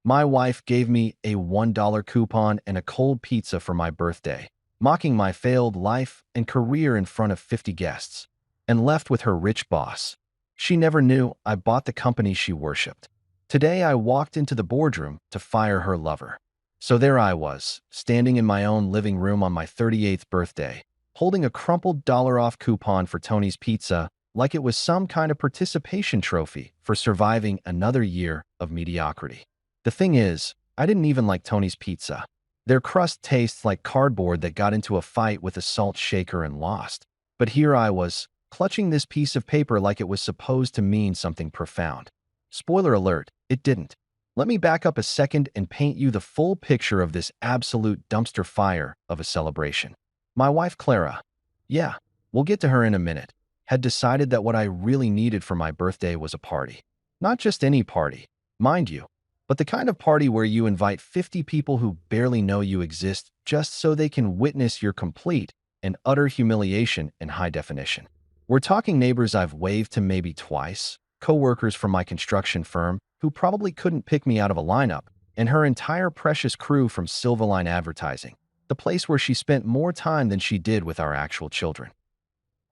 My wife gave me a $1 coupon and a cold pizza for my birthday, mocking my failed life and career in front of 50 guests, and left with her rich boss. She never knew I bought the company she worshipped. Today I walked into the boardroom to fire her lover. So there I was, standing in my own living room on my 38th birthday, holding a crumpled dollar-off coupon for Tony's Pizza like it was some kind of participation trophy for surviving another year of mediocrity. The thing is, I didn't even like Tony's Pizza. Their crust tastes like cardboard that got into a fight with a salt shaker and lost. But here I was, clutching this piece of paper like it was supposed to mean something profound. Spoiler alert, it didn't. Let me back up a second and paint you the full picture of this absolute dumpster fire of a celebration. My wife Clara, yeah, we'll get to her in a minute, had decided that what I really needed for my birthday was a party. Not just any party, mind you, but the kind of party where you invite 50 people who barely know you exist just so they can witness your complete and utter humiliation in high definition. We're talking neighbors I've waved to maybe twice, co-workers from my construction firm who probably couldn't pick me out of a lineup, and her entire precious crew from Silverline Advertising, the place where she spent more time than she did with our actual children.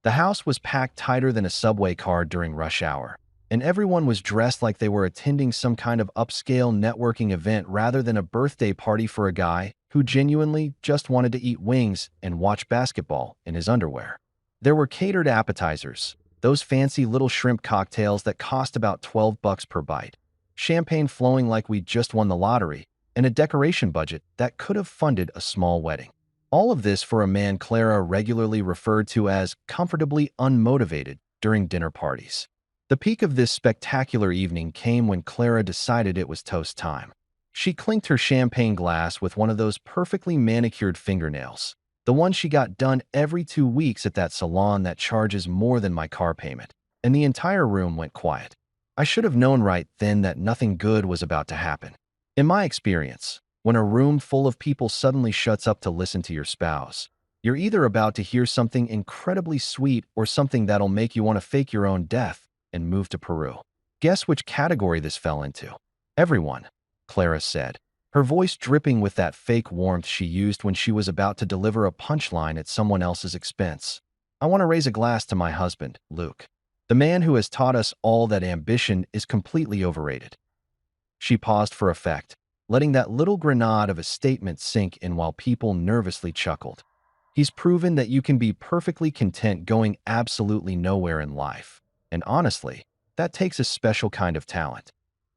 The house was packed tighter than a subway car during rush hour, and everyone was dressed like they were attending some kind of upscale networking event rather than a birthday party for a guy who genuinely just wanted to eat wings and watch basketball in his underwear. There were catered appetizers, those fancy little shrimp cocktails that cost about $12 per bite, champagne flowing like we just won the lottery, and a decoration budget that could have funded a small wedding. All of this for a man Clara regularly referred to as comfortably unmotivated during dinner parties. The peak of this spectacular evening came when Clara decided it was toast time. She clinked her champagne glass with one of those perfectly manicured fingernails, the one she got done every 2 weeks at that salon that charges more than my car payment, and the entire room went quiet. I should have known right then that nothing good was about to happen. In my experience, when a room full of people suddenly shuts up to listen to your spouse, you're either about to hear something incredibly sweet or something that'll make you want to fake your own death and move to Peru. Guess which category this fell into? Everyone, Clara said, her voice dripping with that fake warmth she used when she was about to deliver a punchline at someone else's expense. I want to raise a glass to my husband, Luke, the man who has taught us all that ambition is completely overrated. She paused for effect, letting that little grenade of a statement sink in while people nervously chuckled. He's proven that you can be perfectly content going absolutely nowhere in life. And honestly, that takes a special kind of talent.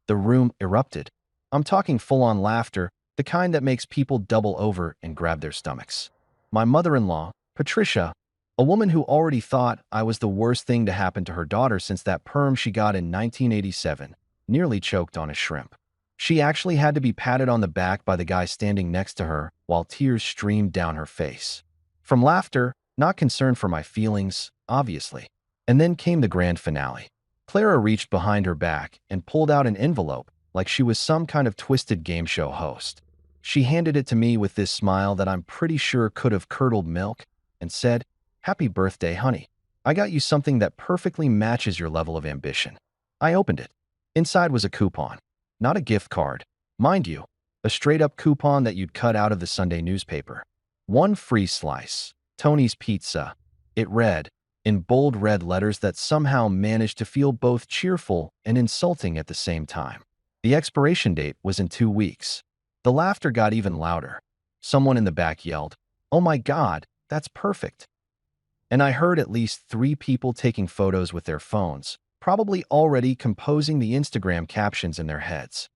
The room erupted. I'm talking full-on laughter, the kind that makes people double over and grab their stomachs. My mother-in-law, Patricia, a woman who already thought I was the worst thing to happen to her daughter since that perm she got in 1987, nearly choked on a shrimp. She actually had to be patted on the back by the guy standing next to her while tears streamed down her face. From laughter, not concern for my feelings, obviously. And then came the grand finale. Clara reached behind her back and pulled out an envelope like she was some kind of twisted game show host. She handed it to me with this smile that I'm pretty sure could have curdled milk and said, "Happy birthday, honey. I got you something that perfectly matches your level of ambition." I opened it. Inside was a coupon. Not a gift card. Mind you, a straight-up coupon that you'd cut out of the Sunday newspaper. One free slice. Tony's Pizza. It read, in bold red letters that somehow managed to feel both cheerful and insulting at the same time. The expiration date was in 2 weeks. The laughter got even louder. Someone in the back yelled, "Oh my God, that's perfect." And I heard at least 3 people taking photos with their phones, probably already composing the Instagram captions in their heads.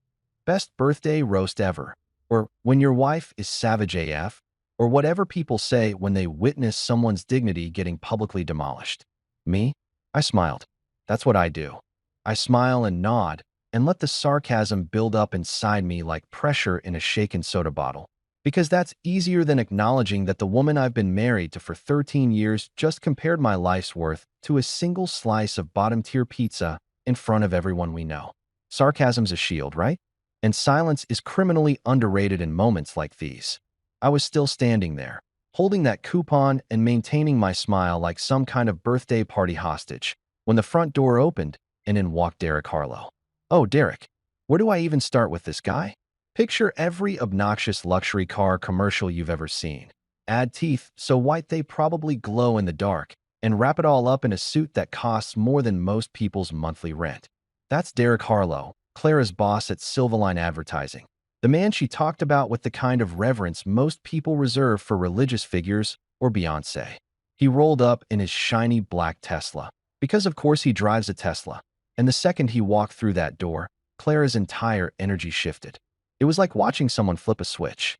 Best birthday roast ever, or when your wife is savage AF, or whatever people say when they witness someone's dignity getting publicly demolished. Me? I smiled. That's what I do. I smile and nod, and let the sarcasm build up inside me like pressure in a shaken soda bottle. Because that's easier than acknowledging that the woman I've been married to for 13 years just compared my life's worth to a single slice of bottom-tier pizza in front of everyone we know. Sarcasm's a shield, right? And silence is criminally underrated in moments like these. I was still standing there, holding that coupon and maintaining my smile like some kind of birthday party hostage, when the front door opened and in walked Derek Harlow. Oh, Derek, where do I even start with this guy? Picture every obnoxious luxury car commercial you've ever seen. Add teeth so white they probably glow in the dark, and wrap it all up in a suit that costs more than most people's monthly rent. That's Derek Harlow, Clara's boss at Silverline Advertising. The man she talked about with the kind of reverence most people reserve for religious figures or Beyoncé. He rolled up in his shiny black Tesla, because of course he drives a Tesla, and the second he walked through that door, Clara's entire energy shifted. It was like watching someone flip a switch.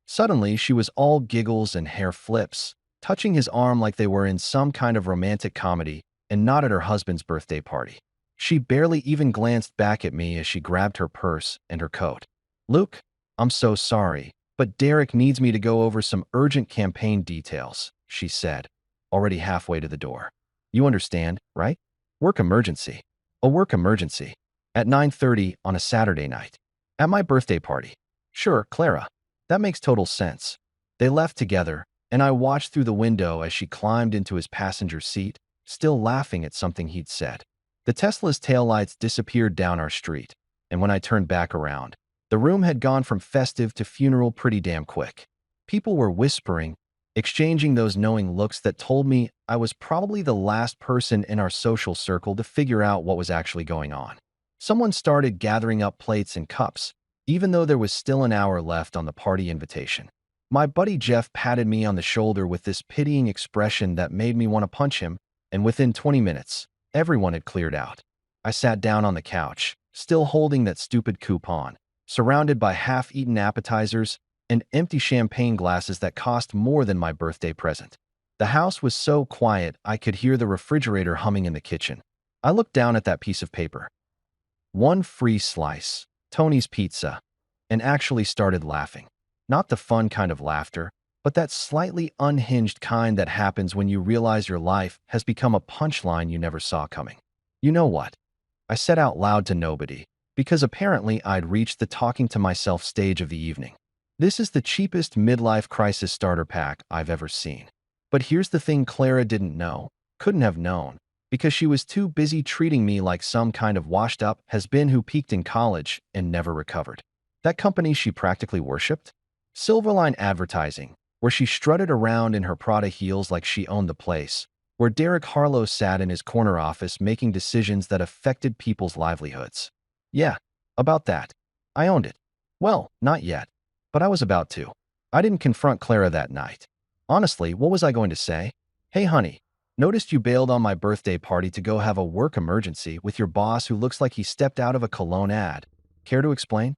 Suddenly, she was all giggles and hair flips, touching his arm like they were in some kind of romantic comedy and not at her husband's birthday party. She barely even glanced back at me as she grabbed her purse and her coat. "Luke, I'm so sorry, but Derek needs me to go over some urgent campaign details," she said, already halfway to the door. "You understand, right? Work emergency. A work emergency. At 9:30 on a Saturday night. At my birthday party." "Sure, Clara. That makes total sense." They left together, and I watched through the window as she climbed into his passenger seat, still laughing at something he'd said. The Tesla's taillights disappeared down our street, and when I turned back around, the room had gone from festive to funeral pretty damn quick. People were whispering, exchanging those knowing looks that told me I was probably the last person in our social circle to figure out what was actually going on. Someone started gathering up plates and cups, even though there was still an hour left on the party invitation. My buddy Jeff patted me on the shoulder with this pitying expression that made me want to punch him, and within 20 minutes, everyone had cleared out. I sat down on the couch, still holding that stupid coupon, surrounded by half-eaten appetizers and empty champagne glasses that cost more than my birthday present. The house was so quiet I could hear the refrigerator humming in the kitchen. I looked down at that piece of paper. One free slice. Tony's Pizza, and actually started laughing. Not the fun kind of laughter, but that slightly unhinged kind that happens when you realize your life has become a punchline you never saw coming. "You know what?" I said out loud to nobody, because apparently I'd reached the talking to myself stage of the evening. "This is the cheapest midlife crisis starter pack I've ever seen." But here's the thing Clara didn't know, couldn't have known, because she was too busy treating me like some kind of washed-up has-been who peaked in college and never recovered. That company she practically worshipped? Silverline Advertising, where she strutted around in her Prada heels like she owned the place, where Derek Harlow sat in his corner office making decisions that affected people's livelihoods. Yeah, about that. I owned it. Well, not yet, but I was about to. I didn't confront Clara that night. Honestly, what was I going to say? "Hey, honey, noticed you bailed on my birthday party to go have a work emergency with your boss who looks like he stepped out of a cologne ad. Care to explain?"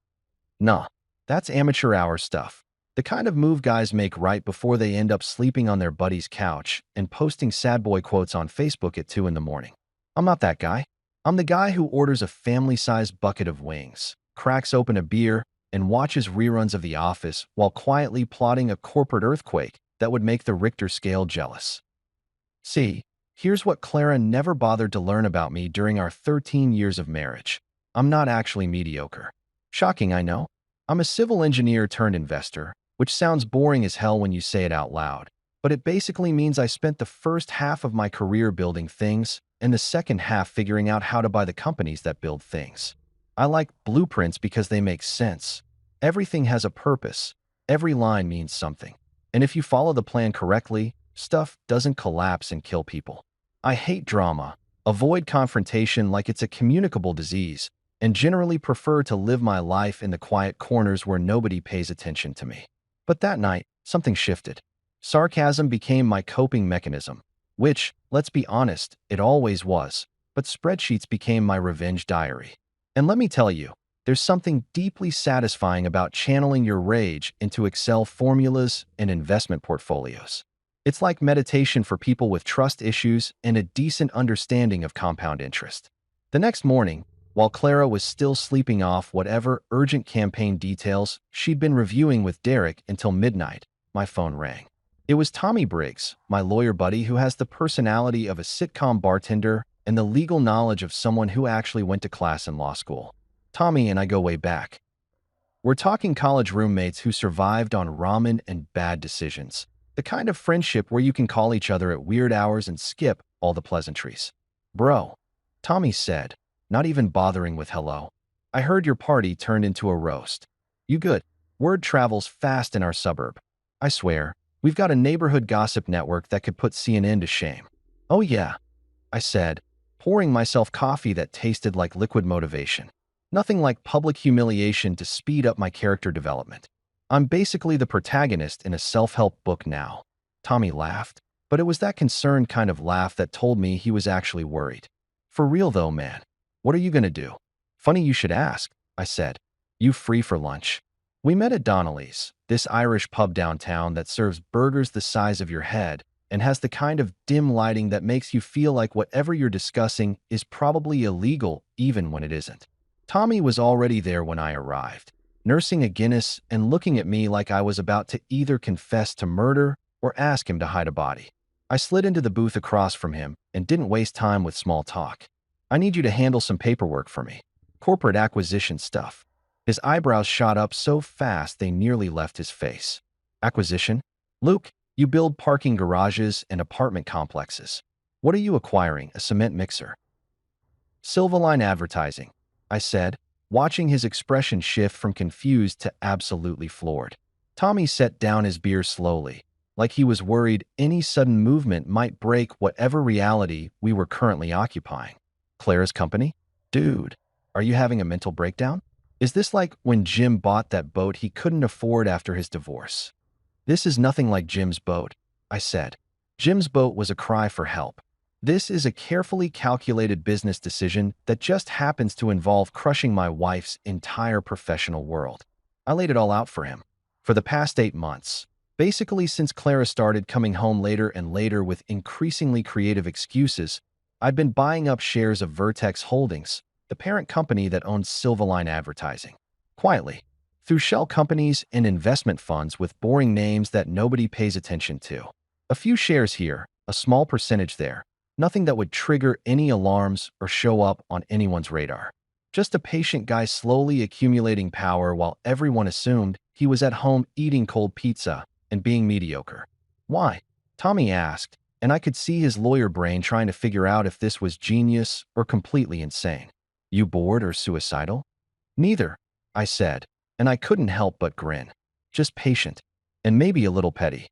Nah, that's amateur hour stuff. The kind of move guys make right before they end up sleeping on their buddy's couch and posting sad boy quotes on Facebook at 2 in the morning. I'm not that guy. I'm the guy who orders a family-sized bucket of wings, cracks open a beer, and watches reruns of The Office while quietly plotting a corporate earthquake that would make the Richter scale jealous. See, here's what Clara never bothered to learn about me during our 13 years of marriage. I'm not actually mediocre. Shocking, I know. I'm a civil engineer turned investor, which sounds boring as hell when you say it out loud, but it basically means I spent the first half of my career building things and the second half figuring out how to buy the companies that build things. I like blueprints because they make sense. Everything has a purpose. Every line means something. And if you follow the plan correctly, stuff doesn't collapse and kill people. I hate drama, avoid confrontation like it's a communicable disease, and generally prefer to live my life in the quiet corners where nobody pays attention to me. But that night, something shifted. Sarcasm became my coping mechanism, which, let's be honest, it always was, but spreadsheets became my revenge diary. And let me tell you, there's something deeply satisfying about channeling your rage into Excel formulas and investment portfolios. It's like meditation for people with trust issues and a decent understanding of compound interest. The next morning, while Clara was still sleeping off whatever urgent campaign details she'd been reviewing with Derek until midnight, my phone rang. It was Tommy Briggs, my lawyer buddy who has the personality of a sitcom bartender and the legal knowledge of someone who actually went to class in law school. Tommy and I go way back. We're talking college roommates who survived on ramen and bad decisions. The kind of friendship where you can call each other at weird hours and skip all the pleasantries. "Bro," Tommy said, not even bothering with hello, "I heard your party turned into a roast." You good? Word travels fast in our suburb. I swear, we've got a neighborhood gossip network that could put CNN to shame. Oh yeah, I said, pouring myself coffee that tasted like liquid motivation. Nothing like public humiliation to speed up my character development. I'm basically the protagonist in a self-help book now. Tommy laughed, but it was that concerned kind of laugh that told me he was actually worried. For real though, man, what are you gonna do? Funny you should ask, I said. You free for lunch? We met at Donnelly's, this Irish pub downtown that serves burgers the size of your head and has the kind of dim lighting that makes you feel like whatever you're discussing is probably illegal even when it isn't. Tommy was already there when I arrived, nursing a Guinness and looking at me like I was about to either confess to murder or ask him to hide a body. I slid into the booth across from him and didn't waste time with small talk. I need you to handle some paperwork for me. Corporate acquisition stuff. His eyebrows shot up so fast they nearly left his face. Acquisition? Luke, you build parking garages and apartment complexes. What are you acquiring, a cement mixer? Silvaline Advertising, I said, watching his expression shift from confused to absolutely floored. Tommy set down his beer slowly, like he was worried any sudden movement might break whatever reality we were currently occupying. Clara's company? Dude, are you having a mental breakdown? Is this like when Jim bought that boat he couldn't afford after his divorce? This is nothing like Jim's boat, I said. Jim's boat was a cry for help. This is a carefully calculated business decision that just happens to involve crushing my wife's entire professional world. I laid it all out for him. For the past 8 months, basically since Clara started coming home later and later with increasingly creative excuses, I'd been buying up shares of Vertex Holdings, the parent company that owns Silvaline Advertising. Quietly, through shell companies and investment funds with boring names that nobody pays attention to. A few shares here, a small percentage there, nothing that would trigger any alarms or show up on anyone's radar. Just a patient guy slowly accumulating power while everyone assumed he was at home eating cold pizza and being mediocre. Why? Tommy asked, and I could see his lawyer brain trying to figure out if this was genius or completely insane. You bored or suicidal? Neither, I said, and I couldn't help but grin. Just patient, and maybe a little petty.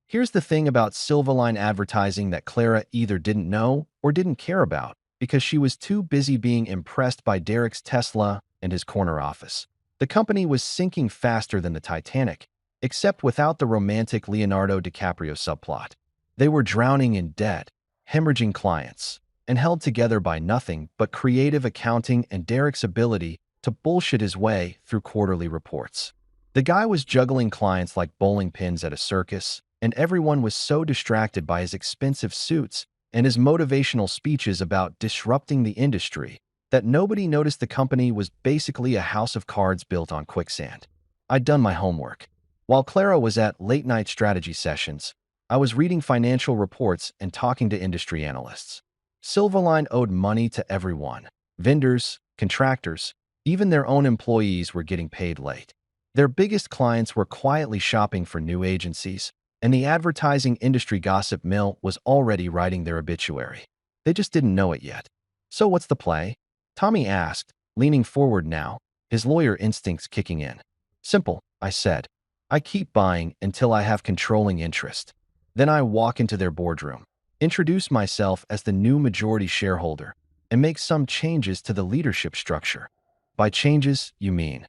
Here's the thing about Silvaline Advertising that Clara either didn't know or didn't care about because she was too busy being impressed by Derek's Tesla and his corner office. The company was sinking faster than the Titanic, except without the romantic Leonardo DiCaprio subplot. They were drowning in debt, hemorrhaging clients, and held together by nothing but creative accounting and Derek's ability to bullshit his way through quarterly reports. The guy was juggling clients like bowling pins at a circus, and everyone was so distracted by his expensive suits and his motivational speeches about disrupting the industry that nobody noticed the company was basically a house of cards built on quicksand. I'd done my homework. While Clara was at late-night strategy sessions, I was reading financial reports and talking to industry analysts. Silvaline owed money to everyone. Vendors, contractors, even their own employees were getting paid late. Their biggest clients were quietly shopping for new agencies, and the advertising industry gossip mill was already writing their obituary. They just didn't know it yet. So what's the play? Tommy asked, leaning forward now, his lawyer instincts kicking in. Simple, I said. I keep buying until I have controlling interest. Then I walk into their boardroom, introduce myself as the new majority shareholder, and make some changes to the leadership structure. By changes, you mean?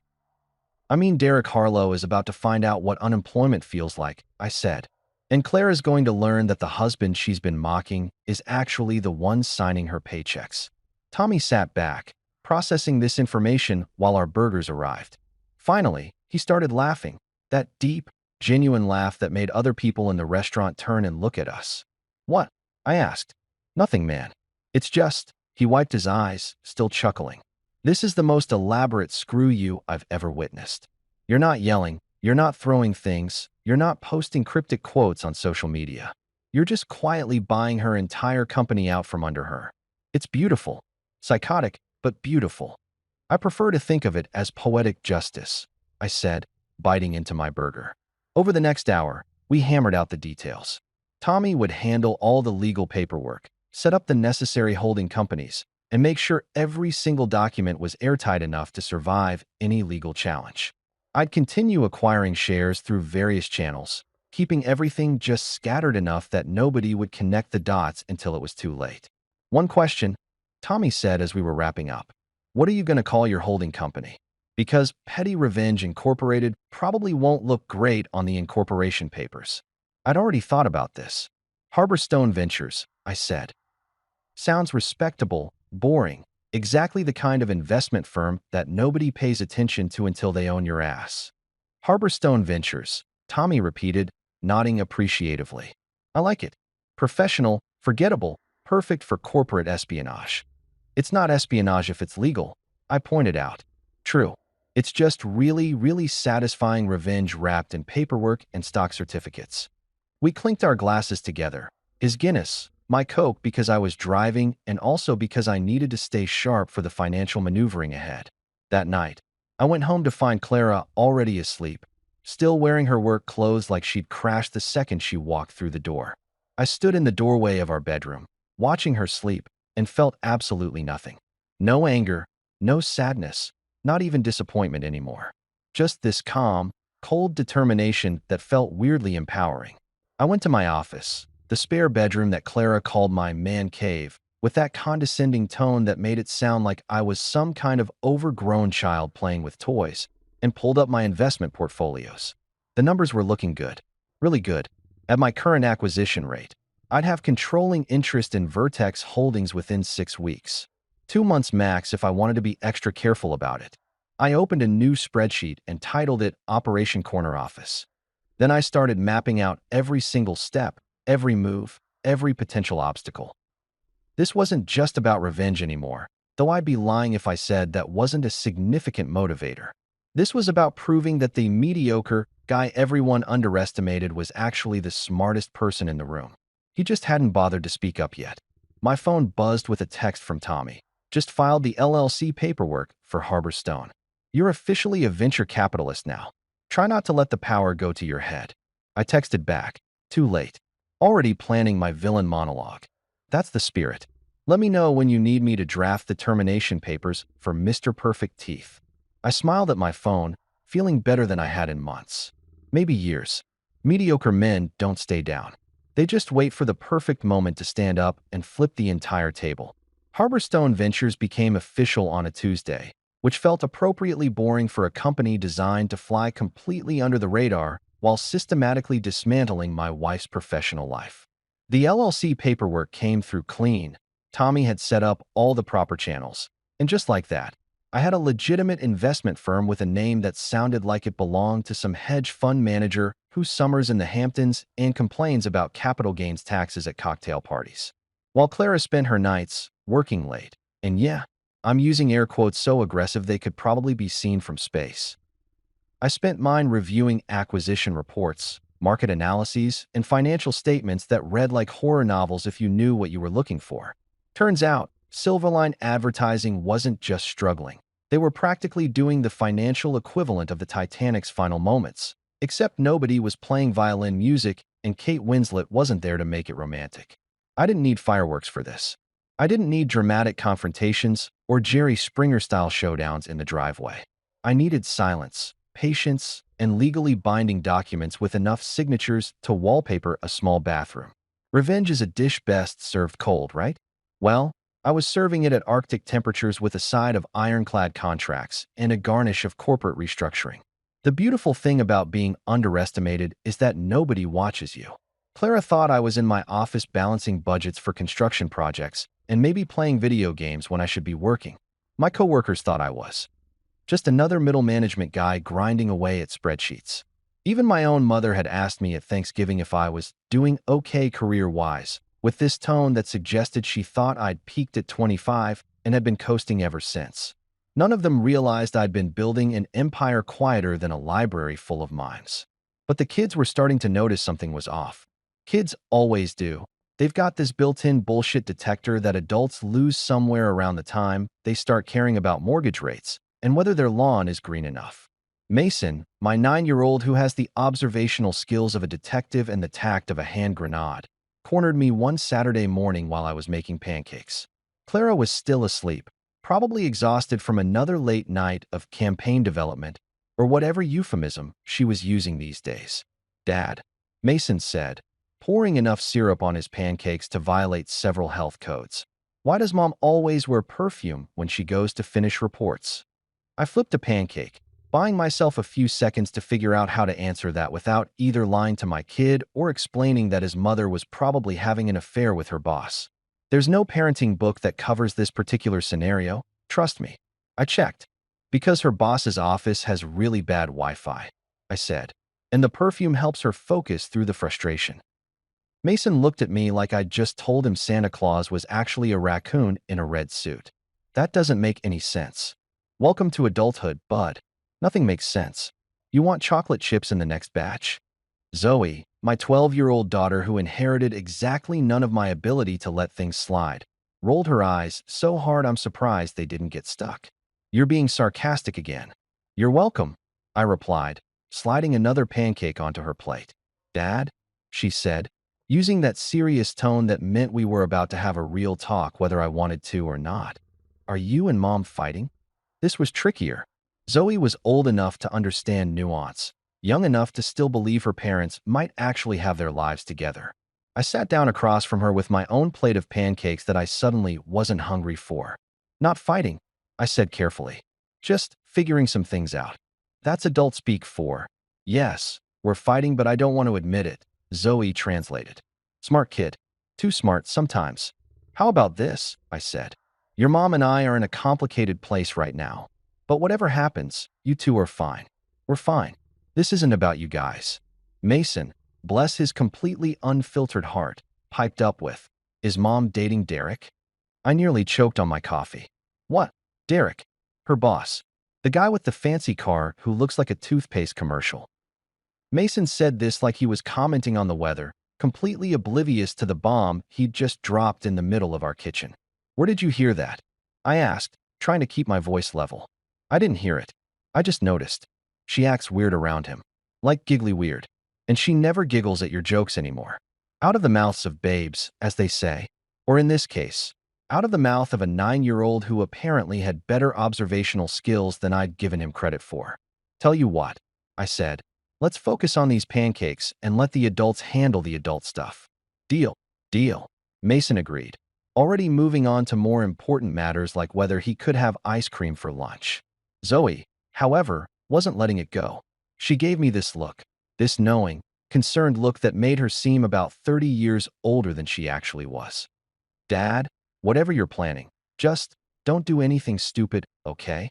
I mean Derek Harlow is about to find out what unemployment feels like, I said. And Claire is going to learn that the husband she's been mocking is actually the one signing her paychecks. Tommy sat back, processing this information while our burgers arrived. Finally, he started laughing, that deep, genuine laugh that made other people in the restaurant turn and look at us. What? I asked. Nothing, man. It's just, he wiped his eyes, still chuckling. This is the most elaborate screw you I've ever witnessed. You're not yelling, you're not throwing things, you're not posting cryptic quotes on social media. You're just quietly buying her entire company out from under her. It's beautiful. Psychotic, but beautiful. I prefer to think of it as poetic justice, I said, biting into my burger. Over the next hour, we hammered out the details. Tommy would handle all the legal paperwork, set up the necessary holding companies, and make sure every single document was airtight enough to survive any legal challenge. I'd continue acquiring shares through various channels, keeping everything just scattered enough that nobody would connect the dots until it was too late. One question, Tommy said as we were wrapping up. What are you going to call your holding company? Because Petty Revenge Incorporated probably won't look great on the incorporation papers. I'd already thought about this. Harborstone Ventures, I said. Sounds respectable, boring, exactly the kind of investment firm that nobody pays attention to until they own your ass. Harborstone Ventures, Tommy repeated, nodding appreciatively. I like it. Professional, forgettable, perfect for corporate espionage. It's not espionage if it's legal, I pointed out. True. It's just really, really satisfying revenge wrapped in paperwork and stock certificates. We clinked our glasses together. His Guinness, my Coke because I was driving and also because I needed to stay sharp for the financial maneuvering ahead. That night, I went home to find Clara already asleep, still wearing her work clothes like she'd crashed the second she walked through the door. I stood in the doorway of our bedroom, watching her sleep, and felt absolutely nothing. No anger, no sadness, not even disappointment anymore. Just this calm, cold determination that felt weirdly empowering. I went to my office, the spare bedroom that Clara called my man cave, with that condescending tone that made it sound like I was some kind of overgrown child playing with toys, and pulled up my investment portfolios. The numbers were looking good, really good. At my current acquisition rate, I'd have controlling interest in Vertex Holdings within 6 weeks. 2 months max if I wanted to be extra careful about it. I opened a new spreadsheet and titled it Operation Corner Office. Then I started mapping out every single step, every move, every potential obstacle. This wasn't just about revenge anymore, though I'd be lying if I said that wasn't a significant motivator. This was about proving that the mediocre guy everyone underestimated was actually the smartest person in the room. He just hadn't bothered to speak up yet. My phone buzzed with a text from Tommy. Just filed the LLC paperwork for Harborstone. You're officially a venture capitalist now. Try not to let the power go to your head. I texted back. Too late. Already planning my villain monologue. That's the spirit. Let me know when you need me to draft the termination papers for Mr. Perfect Teeth. I smiled at my phone, feeling better than I had in months. Maybe years. Mediocre men don't stay down. They just wait for the perfect moment to stand up and flip the entire table. Harborstone Ventures became official on a Tuesday, which felt appropriately boring for a company designed to fly completely under the radar while systematically dismantling my wife's professional life. The LLC paperwork came through clean. Tommy had set up all the proper channels. And just like that, I had a legitimate investment firm with a name that sounded like it belonged to some hedge fund manager who summers in the Hamptons and complains about capital gains taxes at cocktail parties. While Clara spent her nights working late, and yeah, I'm using air quotes so aggressive they could probably be seen from space. I spent mine reviewing acquisition reports, market analyses, and financial statements that read like horror novels if you knew what you were looking for. Turns out, Silverline Advertising wasn't just struggling. They were practically doing the financial equivalent of the Titanic's final moments, except nobody was playing violin music and Kate Winslet wasn't there to make it romantic. I didn't need fireworks for this. I didn't need dramatic confrontations or Jerry Springer-style showdowns in the driveway. I needed silence, patience, and legally binding documents with enough signatures to wallpaper a small bathroom. Revenge is a dish best served cold, right? Well, I was serving it at Arctic temperatures with a side of ironclad contracts and a garnish of corporate restructuring. The beautiful thing about being underestimated is that nobody watches you. Clara thought I was in my office balancing budgets for construction projects and maybe playing video games when I should be working. My coworkers thought I was just another middle management guy grinding away at spreadsheets. Even my own mother had asked me at Thanksgiving if I was doing okay career-wise, with this tone that suggested she thought I'd peaked at 25 and had been coasting ever since. None of them realized I'd been building an empire quieter than a library full of mimes. But the kids were starting to notice something was off. Kids always do. They've got this built-in bullshit detector that adults lose somewhere around the time they start caring about mortgage rates and whether their lawn is green enough. Mason, my 9-year-old who has the observational skills of a detective and the tact of a hand grenade, cornered me one Saturday morning while I was making pancakes. Clara was still asleep, probably exhausted from another late night of campaign development, or whatever euphemism she was using these days. Dad, Mason said, pouring enough syrup on his pancakes to violate several health codes. Why does Mom always wear perfume when she goes to finish reports? I flipped a pancake, buying myself a few seconds to figure out how to answer that without either lying to my kid or explaining that his mother was probably having an affair with her boss. There's no parenting book that covers this particular scenario, trust me. I checked. Because her boss's office has really bad Wi-Fi, I said, and the perfume helps her focus through the frustration. Mason looked at me like I'd just told him Santa Claus was actually a raccoon in a red suit. That doesn't make any sense. Welcome to adulthood, bud. Nothing makes sense. You want chocolate chips in the next batch? Zoe, my 12-year-old daughter who inherited exactly none of my ability to let things slide, rolled her eyes so hard I'm surprised they didn't get stuck. You're being sarcastic again. You're welcome, I replied, sliding another pancake onto her plate. Dad, she said, using that serious tone that meant we were about to have a real talk whether I wanted to or not. Are you and Mom fighting? This was trickier. Zoe was old enough to understand nuance, young enough to still believe her parents might actually have their lives together. I sat down across from her with my own plate of pancakes that I suddenly wasn't hungry for. Not fighting, I said carefully. Just figuring some things out. That's adult speak for, yes, we're fighting but I don't want to admit it, Zoe translated. Smart kid. Too smart sometimes. How about this, I said. Your mom and I are in a complicated place right now. But whatever happens, you two are fine. We're fine. This isn't about you guys. Mason, bless his completely unfiltered heart, piped up with, is Mom dating Derek? I nearly choked on my coffee. What? Derek? Her boss. The guy with the fancy car who looks like a toothpaste commercial. Mason said this like he was commenting on the weather, completely oblivious to the bomb he'd just dropped in the middle of our kitchen. Where did you hear that? I asked, trying to keep my voice level. I didn't hear it. I just noticed. She acts weird around him. Like giggly weird. And she never giggles at your jokes anymore. Out of the mouths of babes, as they say. Or in this case, out of the mouth of a 9-year-old who apparently had better observational skills than I'd given him credit for. Tell you what, I said. Let's focus on these pancakes and let the adults handle the adult stuff. Deal. Deal. Mason agreed, already moving on to more important matters like whether he could have ice cream for lunch. Zoe, however, wasn't letting it go. She gave me this look, this knowing, concerned look that made her seem about 30 years older than she actually was. Dad, whatever you're planning, just don't do anything stupid, okay?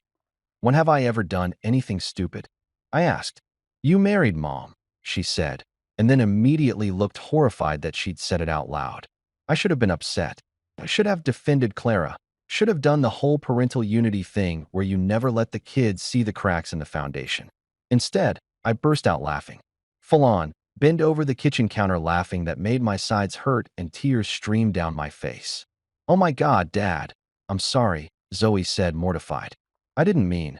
When have I ever done anything stupid? I asked. You married Mom, she said, and then immediately looked horrified that she'd said it out loud. I should have been upset. I should have defended Clara. Should have done the whole parental unity thing where you never let the kids see the cracks in the foundation. Instead, I burst out laughing. Full on, bend over the kitchen counter laughing that made my sides hurt and tears streamed down my face. Oh my God, Dad. I'm sorry, Zoe said, mortified. I didn't mean.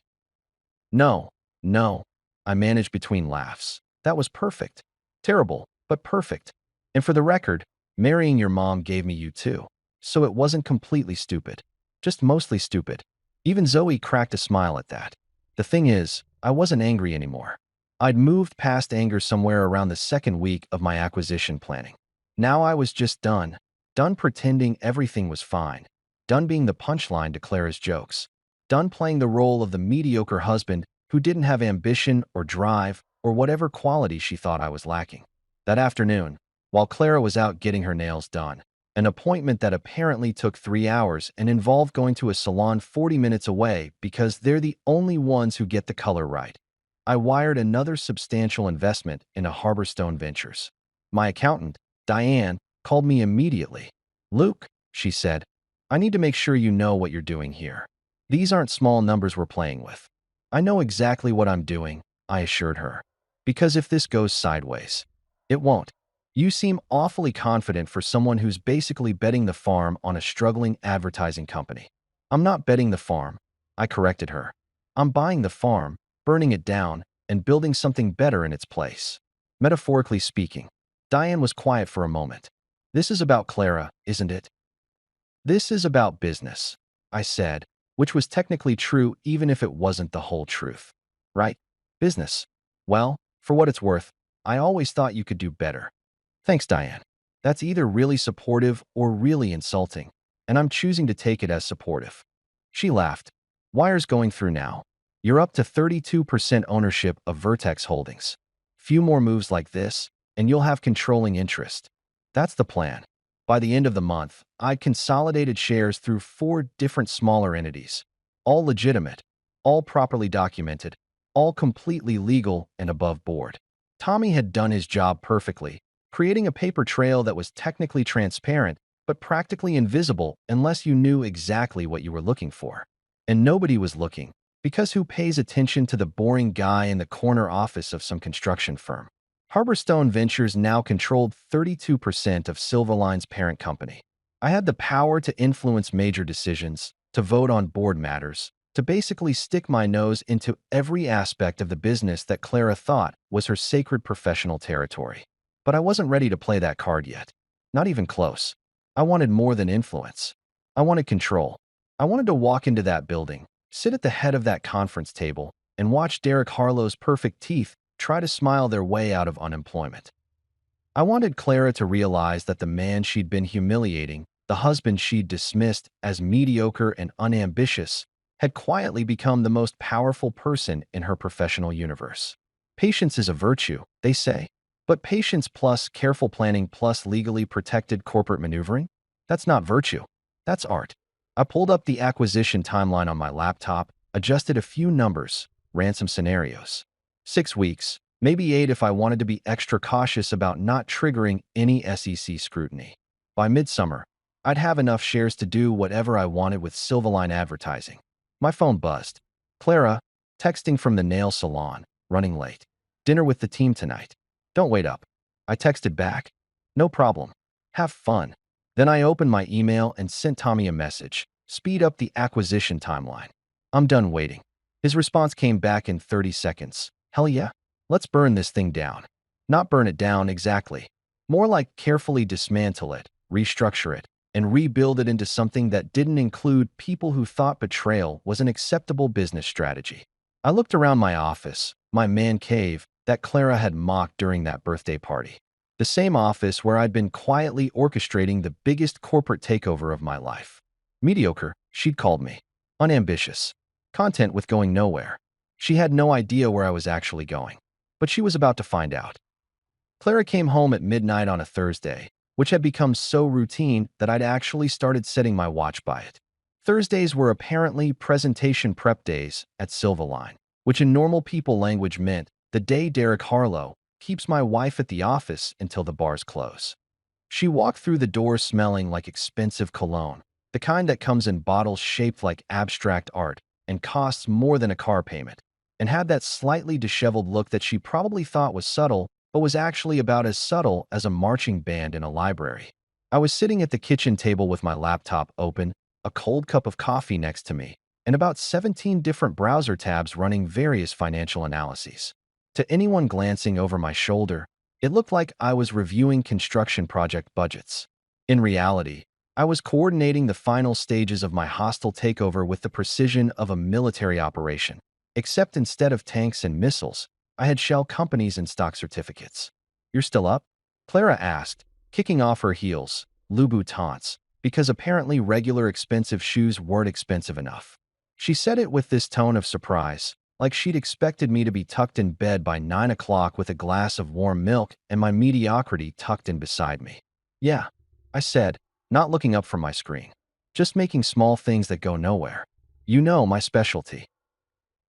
No, no. I managed between laughs. That was perfect. Terrible, but perfect. And for the record, marrying your mom gave me you too. So it wasn't completely stupid. Just mostly stupid. Even Zoe cracked a smile at that. The thing is, I wasn't angry anymore. I'd moved past anger somewhere around the second week of my acquisition planning. Now I was just done. Done pretending everything was fine. Done being the punchline to Clara's jokes. Done playing the role of the mediocre husband who didn't have ambition or drive or whatever quality she thought I was lacking. That afternoon, while Clara was out getting her nails done, an appointment that apparently took 3 hours and involved going to a salon 40 minutes away because they're the only ones who get the color right, I wired another substantial investment into Harborstone Ventures. My accountant, Diane, called me immediately. Luke, she said, I need to make sure you know what you're doing here. These aren't small numbers we're playing with. I know exactly what I'm doing, I assured her. Because if this goes sideways, it won't. You seem awfully confident for someone who's basically betting the farm on a struggling advertising company. I'm not betting the farm, I corrected her. I'm buying the farm, burning it down, and building something better in its place. Metaphorically speaking. Diane was quiet for a moment. This is about Clara, isn't it? This is about business, I said, which was technically true even if it wasn't the whole truth. Right? Business. Well, for what it's worth, I always thought you could do better. Thanks, Diane. That's either really supportive or really insulting, and I'm choosing to take it as supportive. She laughed. Wires going through now. You're up to 32% ownership of Vertex Holdings. Few more moves like this, and you'll have controlling interest. That's the plan. By the end of the month, I'd consolidated shares through 4 different smaller entities. All legitimate, all properly documented, all completely legal and above board. Tommy had done his job perfectly, creating a paper trail that was technically transparent, but practically invisible unless you knew exactly what you were looking for. And nobody was looking, because who pays attention to the boring guy in the corner office of some construction firm? Harborstone Ventures now controlled 32% of Silverline's parent company. I had the power to influence major decisions, to vote on board matters, to basically stick my nose into every aspect of the business that Clara thought was her sacred professional territory. But I wasn't ready to play that card yet. Not even close. I wanted more than influence. I wanted control. I wanted to walk into that building, sit at the head of that conference table, and watch Derek Harlow's perfect teeth try to smile their way out of unemployment. I wanted Clara to realize that the man she'd been humiliating, the husband she'd dismissed as mediocre and unambitious, had quietly become the most powerful person in her professional universe. Patience is a virtue, they say. But patience plus careful planning plus legally protected corporate maneuvering? That's not virtue. That's art. I pulled up the acquisition timeline on my laptop, adjusted a few numbers, ran some scenarios. 6 weeks, maybe 8 if I wanted to be extra cautious about not triggering any SEC scrutiny. By midsummer, I'd have enough shares to do whatever I wanted with Silverline advertising. My phone buzzed. Clara, texting from the nail salon, running late. Dinner with the team tonight. Don't wait up. I texted back. No problem. Have fun. Then I opened my email and sent Tommy a message. Speed up the acquisition timeline. I'm done waiting. His response came back in 30 seconds. Hell yeah. Let's burn this thing down. Not burn it down exactly. More like carefully dismantle it, restructure it, and rebuild it into something that didn't include people who thought betrayal was an acceptable business strategy. I looked around my office, my man cave, that Clara had mocked during that birthday party. The same office where I'd been quietly orchestrating the biggest corporate takeover of my life. Mediocre, she'd called me. Unambitious. Content with going nowhere. She had no idea where I was actually going. But she was about to find out. Clara came home at midnight on a Thursday, which had become so routine that I'd actually started setting my watch by it. Thursdays were apparently presentation prep days at Silverline, which in normal people language meant the day Derek Harlow keeps my wife at the office until the bars close. She walked through the door smelling like expensive cologne, the kind that comes in bottles shaped like abstract art and costs more than a car payment, and had that slightly disheveled look that she probably thought was subtle, but was actually about as subtle as a marching band in a library. I was sitting at the kitchen table with my laptop open, a cold cup of coffee next to me, and about 17 different browser tabs running various financial analyses. To anyone glancing over my shoulder, it looked like I was reviewing construction project budgets. In reality, I was coordinating the final stages of my hostile takeover with the precision of a military operation, except instead of tanks and missiles, I had shell companies and stock certificates. You're still up? Clara asked, kicking off her heels, Louboutins, because apparently regular expensive shoes weren't expensive enough. She said it with this tone of surprise, like she'd expected me to be tucked in bed by 9 o'clock with a glass of warm milk and my mediocrity tucked in beside me. Yeah, I said, not looking up from my screen. Just making small things that go nowhere. You know my specialty.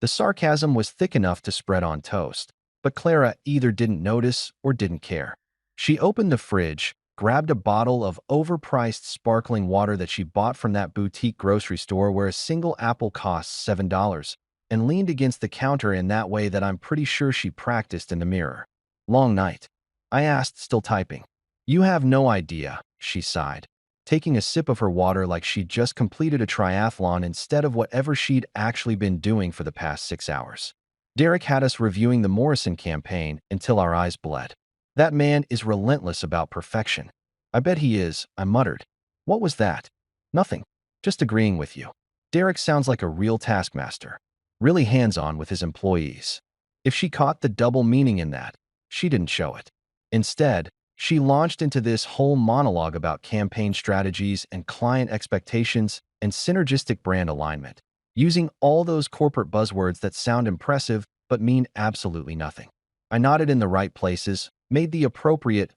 The sarcasm was thick enough to spread on toast, but Clara either didn't notice or didn't care. She opened the fridge, grabbed a bottle of overpriced sparkling water that she bought from that boutique grocery store where a single apple costs $7, and leaned against the counter in that way that I'm pretty sure she practiced in the mirror. Long night. I asked, still typing. You have no idea, she sighed, taking a sip of her water like she'd just completed a triathlon instead of whatever she'd actually been doing for the past 6 hours. Derek had us reviewing the Morrison campaign until our eyes bled. That man is relentless about perfection. I bet he is, I muttered. What was that? Nothing. Just agreeing with you. Derek sounds like a real taskmaster. Really hands-on with his employees. If she caught the double meaning in that, she didn't show it. Instead, she launched into this whole monologue about campaign strategies and client expectations and synergistic brand alignment, using all those corporate buzzwords that sound impressive but mean absolutely nothing. I nodded in the right places, made the appropriate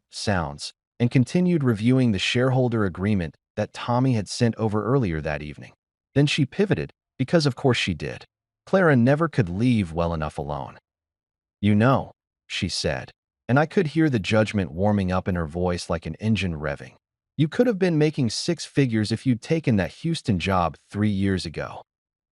sounds, and continued reviewing the shareholder agreement that Tommy had sent over earlier that evening. Then she pivoted, because of course she did. Clara never could leave well enough alone. "You know," she said, and I could hear the judgment warming up in her voice like an engine revving. "You could have been making six figures if you'd taken that Houston job 3 years ago."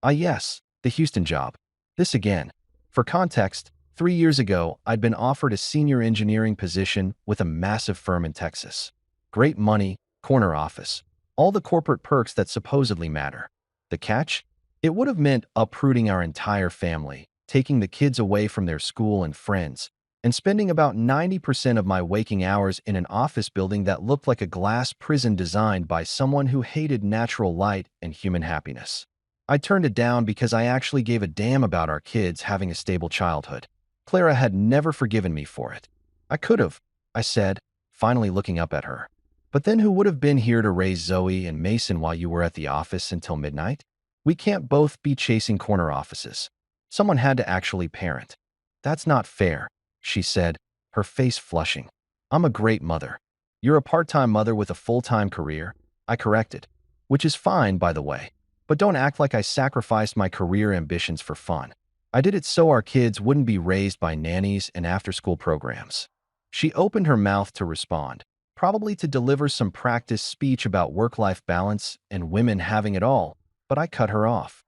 Ah, yes, the Houston job. This again. For context, 3 years ago, I'd been offered a senior engineering position with a massive firm in Texas. Great money, corner office, all the corporate perks that supposedly matter. The catch? It would have meant uprooting our entire family, taking the kids away from their school and friends, and spending about 90% of my waking hours in an office building that looked like a glass prison designed by someone who hated natural light and human happiness. I turned it down because I actually gave a damn about our kids having a stable childhood. Clara had never forgiven me for it. "I could have," I said, finally looking up at her. "But then who would have been here to raise Zoe and Mason while you were at the office until midnight? We can't both be chasing corner offices. Someone had to actually parent." "That's not fair," she said, her face flushing. "I'm a great mother." "You're a part-time mother with a full-time career," I corrected. "Which is fine, by the way. But don't act like I sacrificed my career ambitions for fun. I did it so our kids wouldn't be raised by nannies and after-school programs." She opened her mouth to respond, probably to deliver some practice speech about work-life balance and women having it all, but I cut her off.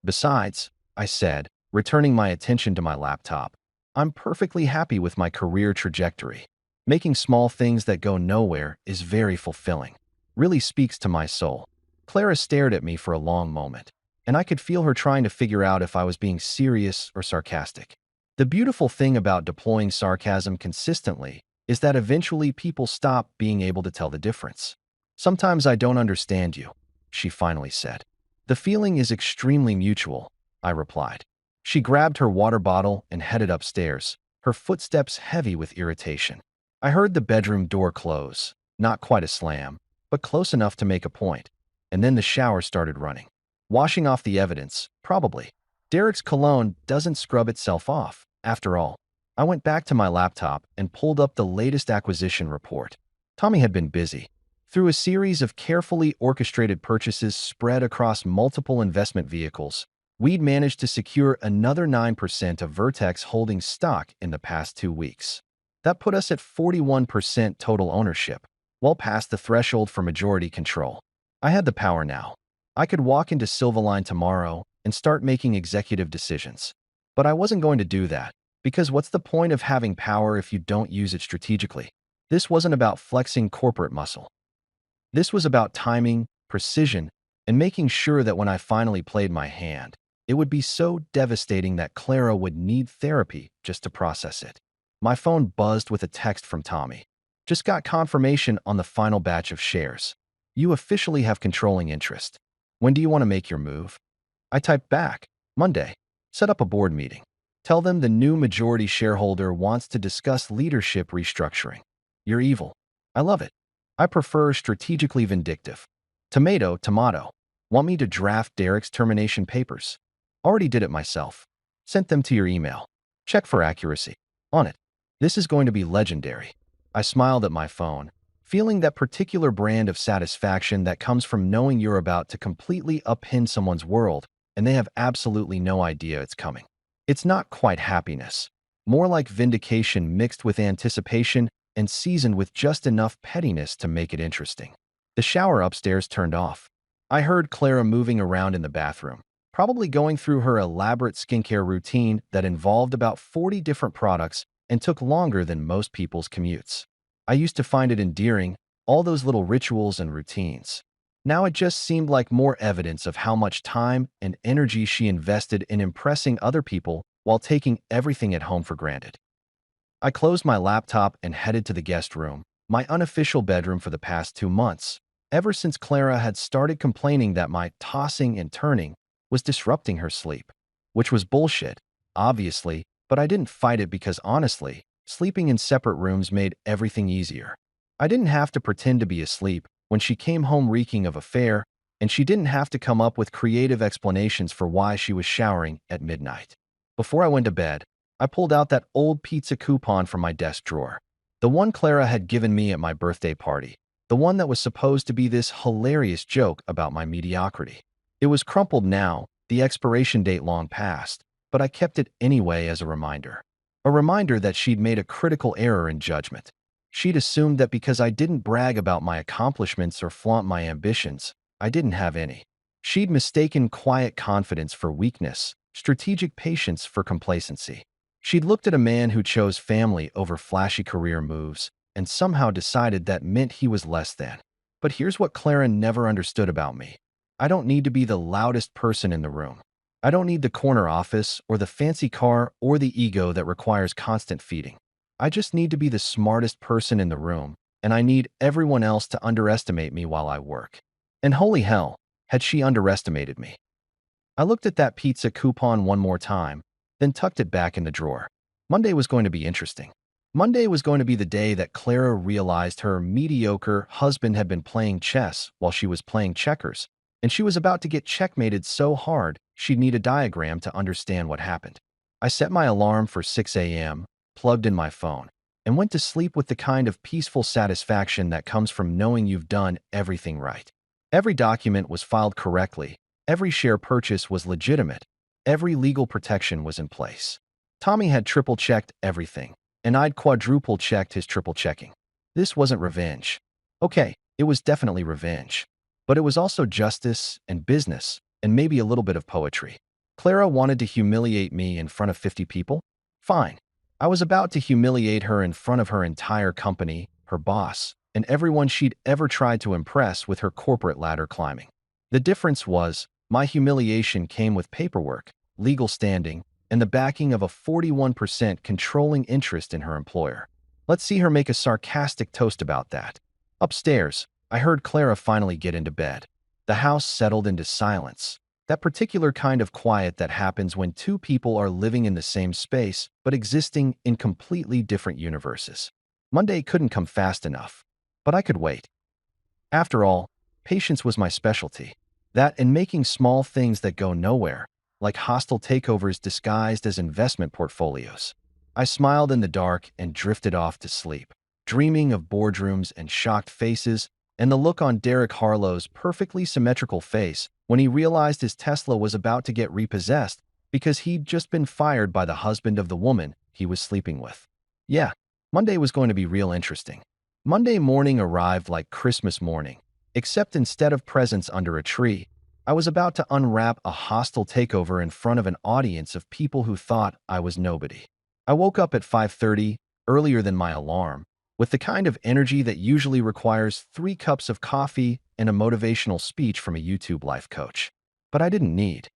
"Besides," I said, returning my attention to my laptop, "I'm perfectly happy with my career trajectory. Making small things that go nowhere is very fulfilling. Really speaks to my soul." Clara stared at me for a long moment, and I could feel her trying to figure out if I was being serious or sarcastic. The beautiful thing about deploying sarcasm consistently is that eventually people stop being able to tell the difference. "Sometimes I don't understand you," she finally said. "The feeling is extremely mutual," I replied. She grabbed her water bottle and headed upstairs, her footsteps heavy with irritation. I heard the bedroom door close, not quite a slam, but close enough to make a point, and then the shower started running. Washing off the evidence, probably. Derek's cologne doesn't scrub itself off, after all. I went back to my laptop and pulled up the latest acquisition report. Tommy had been busy. Through a series of carefully orchestrated purchases spread across multiple investment vehicles, we'd managed to secure another 9% of Vertex Holdings stock in the past 2 weeks. That put us at 41% total ownership, well past the threshold for majority control. I had the power now. I could walk into Silverline tomorrow and start making executive decisions. But I wasn't going to do that, because what's the point of having power if you don't use it strategically? This wasn't about flexing corporate muscle. This was about timing, precision, and making sure that when I finally played my hand, it would be so devastating that Clara would need therapy just to process it. My phone buzzed with a text from Tommy. "Just got confirmation on the final batch of shares. You officially have controlling interest. When do you want to make your move?" I typed back, "Monday. Set up a board meeting. Tell them the new majority shareholder wants to discuss leadership restructuring." "You're evil." "I love it. I prefer strategically vindictive." Tomato, tomato. "Want me to draft Derek's termination papers?" "Already did it myself. Sent them to your email. Check for accuracy. On it. This is going to be legendary." I smiled at my phone, feeling that particular brand of satisfaction that comes from knowing you're about to completely upend someone's world and they have absolutely no idea it's coming. It's not quite happiness, more like vindication mixed with anticipation and seasoned with just enough pettiness to make it interesting. The shower upstairs turned off. I heard Clara moving around in the bathroom, probably going through her elaborate skincare routine that involved about 40 different products and took longer than most people's commutes. I used to find it endearing, all those little rituals and routines. Now it just seemed like more evidence of how much time and energy she invested in impressing other people while taking everything at home for granted. I closed my laptop and headed to the guest room, my unofficial bedroom for the past 2 months, ever since Clara had started complaining that my tossing and turning was disrupting her sleep. Which was bullshit. obviously, but I didn't fight it because honestly, sleeping in separate rooms made everything easier. I didn't have to pretend to be asleep when she came home reeking of affair, and she didn't have to come up with creative explanations for why she was showering at midnight. Before I went to bed, I pulled out that old pizza coupon from my desk drawer. The one Clara had given me at my birthday party. The one that was supposed to be this hilarious joke about my mediocrity. It was crumpled now, the expiration date long past, but I kept it anyway as a reminder. A reminder that she'd made a critical error in judgment. She'd assumed that because I didn't brag about my accomplishments or flaunt my ambitions, I didn't have any. She'd mistaken quiet confidence for weakness, strategic patience for complacency. She'd looked at a man who chose family over flashy career moves and somehow decided that meant he was less than. But here's what Clara never understood about me. I don't need to be the loudest person in the room. I don't need the corner office or the fancy car or the ego that requires constant feeding. I just need to be the smartest person in the room, and I need everyone else to underestimate me while I work. And holy hell, had she underestimated me. I looked at that pizza coupon one more time, then tucked it back in the drawer. Monday was going to be interesting. Monday was going to be the day that Clara realized her mediocre husband had been playing chess while she was playing checkers, and she was about to get checkmated so hard she'd need a diagram to understand what happened. I set my alarm for 6 a.m., plugged in my phone, and went to sleep with the kind of peaceful satisfaction that comes from knowing you've done everything right. Every document was filed correctly, every share purchase was legitimate, every legal protection was in place. Tommy had triple-checked everything, and I'd quadruple-checked his triple-checking. This wasn't revenge. Okay, it was definitely revenge. But it was also justice and business, and maybe a little bit of poetry. Clara wanted to humiliate me in front of 50 people? Fine. I was about to humiliate her in front of her entire company, her boss, and everyone she'd ever tried to impress with her corporate ladder climbing. The difference was, my humiliation came with paperwork, legal standing, and the backing of a 41% controlling interest in her employer. Let's see her make a sarcastic toast about that. Upstairs, I heard Clara finally get into bed. The house settled into silence. That particular kind of quiet that happens when two people are living in the same space but existing in completely different universes. Monday couldn't come fast enough, but I could wait. After all, patience was my specialty. That and making small things that go nowhere, like hostile takeovers disguised as investment portfolios. I smiled in the dark and drifted off to sleep, dreaming of boardrooms and shocked faces and the look on Derek Harlow's perfectly symmetrical face when he realized his Tesla was about to get repossessed because he'd just been fired by the husband of the woman he was sleeping with. Yeah, Monday was going to be real interesting. Monday morning arrived like Christmas morning, except instead of presents under a tree, I was about to unwrap a hostile takeover in front of an audience of people who thought I was nobody. I woke up at 5:30, earlier than my alarm, with the kind of energy that usually requires 3 cups of coffee and a motivational speech from a YouTube life coach. But I didn't need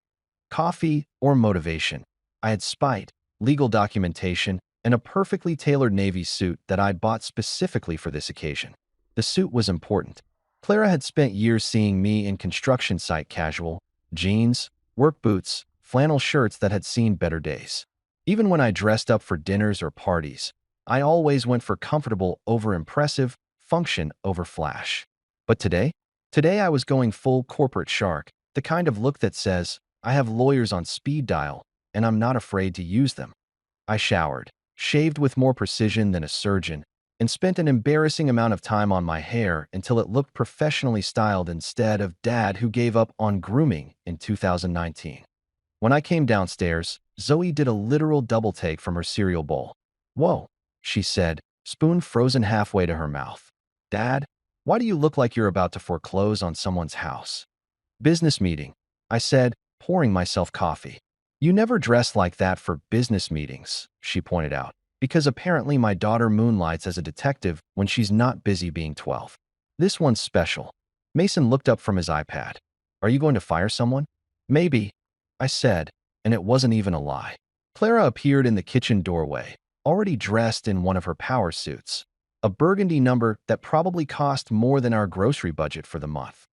coffee or motivation. I had spite, legal documentation, and a perfectly tailored navy suit that I'd bought specifically for this occasion. The suit was important. Clara had spent years seeing me in construction site casual, jeans, work boots, flannel shirts that had seen better days. Even when I dressed up for dinners or parties, I always went for comfortable over impressive, function over flash. But today I was going full corporate shark, the kind of look that says, I have lawyers on speed dial, and I'm not afraid to use them. I showered, shaved with more precision than a surgeon, and spent an embarrassing amount of time on my hair until it looked professionally styled instead of dad who gave up on grooming in 2019. When I came downstairs, Zoe did a literal double take from her cereal bowl. Whoa, she said, spoon frozen halfway to her mouth. Dad, why do you look like you're about to foreclose on someone's house? Business meeting, I said, pouring myself coffee. You never dress like that for business meetings, she pointed out, because apparently my daughter moonlights as a detective when she's not busy being 12. This one's special. Mason looked up from his iPad. Are you going to fire someone? Maybe, I said, and it wasn't even a lie. Clara appeared in the kitchen doorway, already dressed in one of her power suits, a burgundy number that probably cost more than our grocery budget for the month.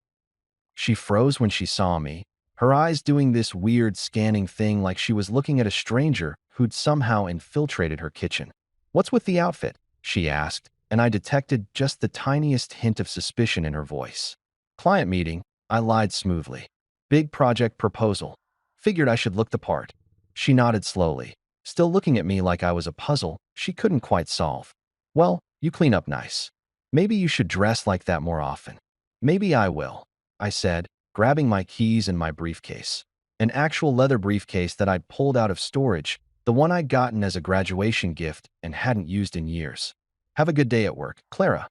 She froze when she saw me, her eyes doing this weird scanning thing like she was looking at a stranger who'd somehow infiltrated her kitchen. "What's with the outfit?" she asked, and I detected just the tiniest hint of suspicion in her voice. "Client meeting," I lied smoothly. "Big project proposal. Figured I should look the part." She nodded slowly, still looking at me like I was a puzzle she couldn't quite solve. "Well, you clean up nice. Maybe you should dress like that more often." "Maybe I will," I said, grabbing my keys and my briefcase. An actual leather briefcase that I'd pulled out of storage, the one I'd gotten as a graduation gift and hadn't used in years. "Have a good day at work, Clara."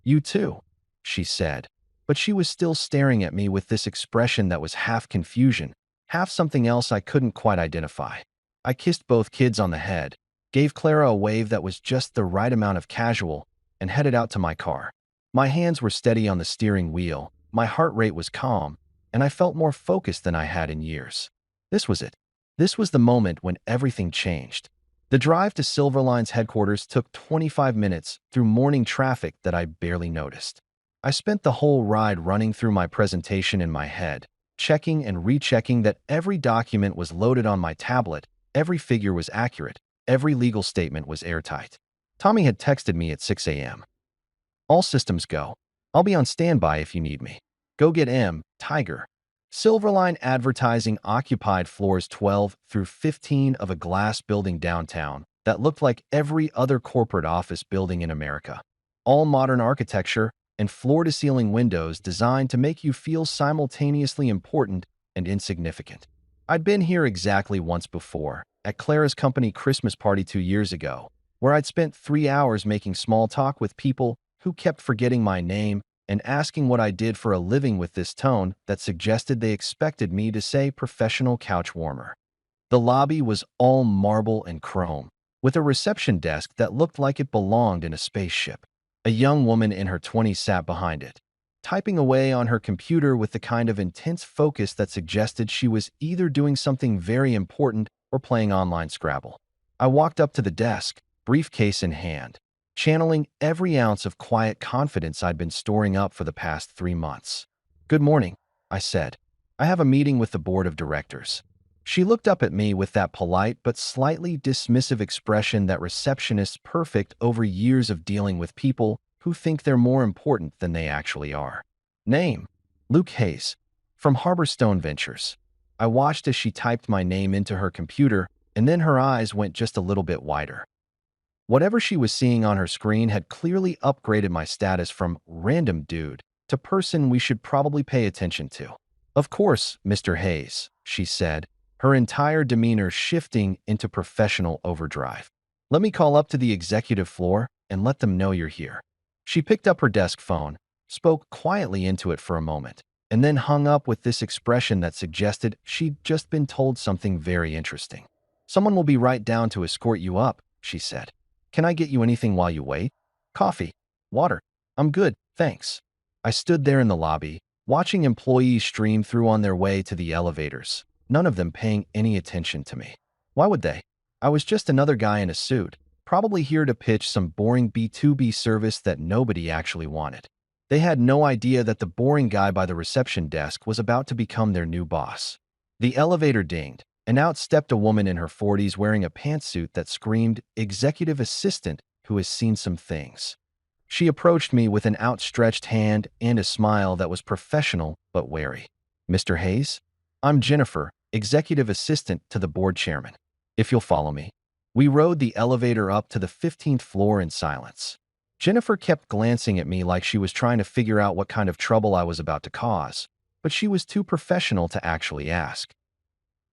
"You too," she said. But she was still staring at me with this expression that was half confusion, half something else I couldn't quite identify. I kissed both kids on the head, gave Clara a wave that was just the right amount of casual, and headed out to my car. My hands were steady on the steering wheel, my heart rate was calm, and I felt more focused than I had in years. This was it. This was the moment when everything changed. The drive to Silverline's headquarters took 25 minutes through morning traffic that I barely noticed. I spent the whole ride running through my presentation in my head, checking and rechecking that every document was loaded on my tablet, every figure was accurate, every legal statement was airtight. Tommy had texted me at 6 a.m. "All systems go. I'll be on standby if you need me. Go get Tiger." Silverline Advertising occupied floors 12 through 15 of a glass building downtown that looked like every other corporate office building in America. All modern architecture and floor-to-ceiling windows designed to make you feel simultaneously important and insignificant. I'd been here exactly once before, at Clara's company Christmas party 2 years ago, where I'd spent 3 hours making small talk with people who kept forgetting my name and asking what I did for a living with this tone that suggested they expected me to say professional couch warmer. The lobby was all marble and chrome, with a reception desk that looked like it belonged in a spaceship. A young woman in her 20s sat behind it, typing away on her computer with the kind of intense focus that suggested she was either doing something very important or playing online Scrabble. I walked up to the desk, briefcase in hand, channeling every ounce of quiet confidence I'd been storing up for the past 3 months. "Good morning," I said. "I have a meeting with the board of directors." She looked up at me with that polite but slightly dismissive expression that receptionists perfect over years of dealing with people who think they're more important than they actually are. "Name: Luke Hayes, from Harborstone Ventures." I watched as she typed my name into her computer, and then her eyes went just a little bit wider. Whatever she was seeing on her screen had clearly upgraded my status from random dude to person we should probably pay attention to. "Of course, Mr. Hayes," she said, her entire demeanor shifting into professional overdrive. "Let me call up to the executive floor and let them know you're here." She picked up her desk phone, spoke quietly into it for a moment, and then hung up with this expression that suggested she'd just been told something very interesting. "Someone will be right down to escort you up," she said. "Can I get you anything while you wait? Coffee? Water? I'm good, thanks." I stood there in the lobby, watching employees stream through on their way to the elevators, none of them paying any attention to me. Why would they? I was just another guy in a suit, probably here to pitch some boring B2B service that nobody actually wanted. They had no idea that the boring guy by the reception desk was about to become their new boss. The elevator dinged, and out stepped a woman in her 40s wearing a pantsuit that screamed executive assistant who has seen some things. She approached me with an outstretched hand and a smile that was professional but wary. "Mr. Hayes? I'm Jennifer, executive assistant to the board chairman. If you'll follow me." We rode the elevator up to the 15th floor in silence. Jennifer kept glancing at me like she was trying to figure out what kind of trouble I was about to cause, but she was too professional to actually ask.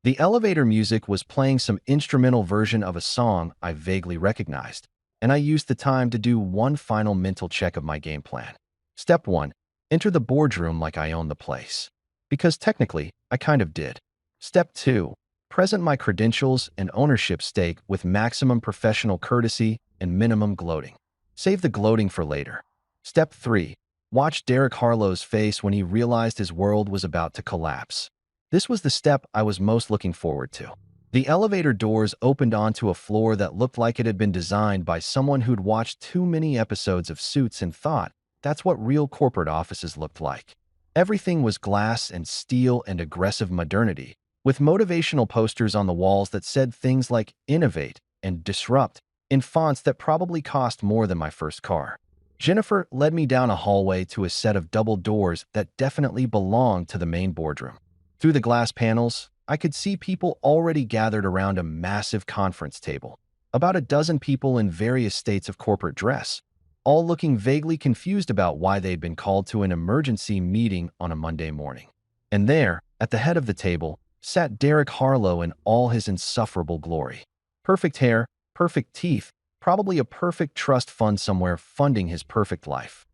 The elevator music was playing some instrumental version of a song I vaguely recognized, and I used the time to do one final mental check of my game plan. Step 1. Enter the boardroom like I owned the place. Because technically, I kind of did. Step 2. Present my credentials and ownership stake with maximum professional courtesy and minimum gloating. Save the gloating for later. Step 3. Watch Derek Harlow's face when he realized his world was about to collapse. This was the step I was most looking forward to. The elevator doors opened onto a floor that looked like it had been designed by someone who'd watched too many episodes of Suits and thought that's what real corporate offices looked like. Everything was glass and steel and aggressive modernity, with motivational posters on the walls that said things like innovate and disrupt in fonts that probably cost more than my first car. Jennifer led me down a hallway to a set of double doors that definitely belonged to the main boardroom. Through the glass panels, I could see people already gathered around a massive conference table. About a dozen people in various states of corporate dress, all looking vaguely confused about why they'd been called to an emergency meeting on a Monday morning. And there, at the head of the table, sat Derek Harlow in all his insufferable glory. Perfect hair, perfect teeth, probably a perfect trust fund somewhere funding his perfect life.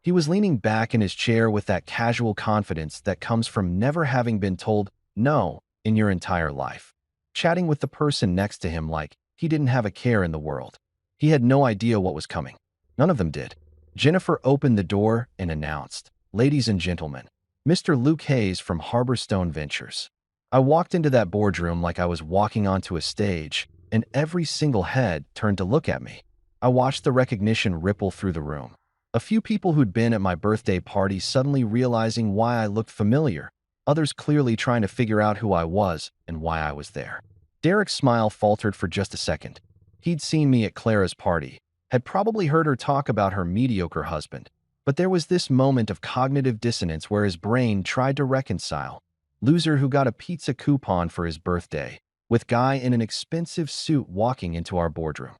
He was leaning back in his chair with that casual confidence that comes from never having been told no in your entire life, chatting with the person next to him like he didn't have a care in the world. He had no idea what was coming. None of them did. Jennifer opened the door and announced, "Ladies and gentlemen, Mr. Luke Hayes from Harborstone Ventures." I walked into that boardroom like I was walking onto a stage, and every single head turned to look at me. I watched the recognition ripple through the room. A few people who'd been at my birthday party suddenly realizing why I looked familiar, others clearly trying to figure out who I was and why I was there. Derek's smile faltered for just a second. He'd seen me at Clara's party, had probably heard her talk about her mediocre husband, but there was this moment of cognitive dissonance where his brain tried to reconcile loser who got a pizza coupon for his birthday with guy in an expensive suit walking into our boardroom.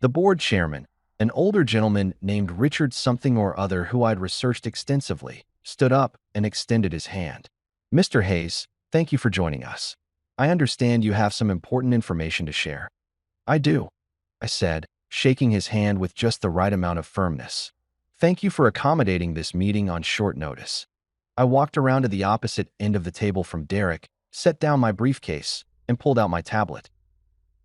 The board chairman, an older gentleman named Richard something or other who I'd researched extensively, stood up and extended his hand. "Mr. Hayes, thank you for joining us. I understand you have some important information to share." "I do," I said, shaking his hand with just the right amount of firmness. "Thank you for accommodating this meeting on short notice." I walked around to the opposite end of the table from Derek, set down my briefcase, and pulled out my tablet.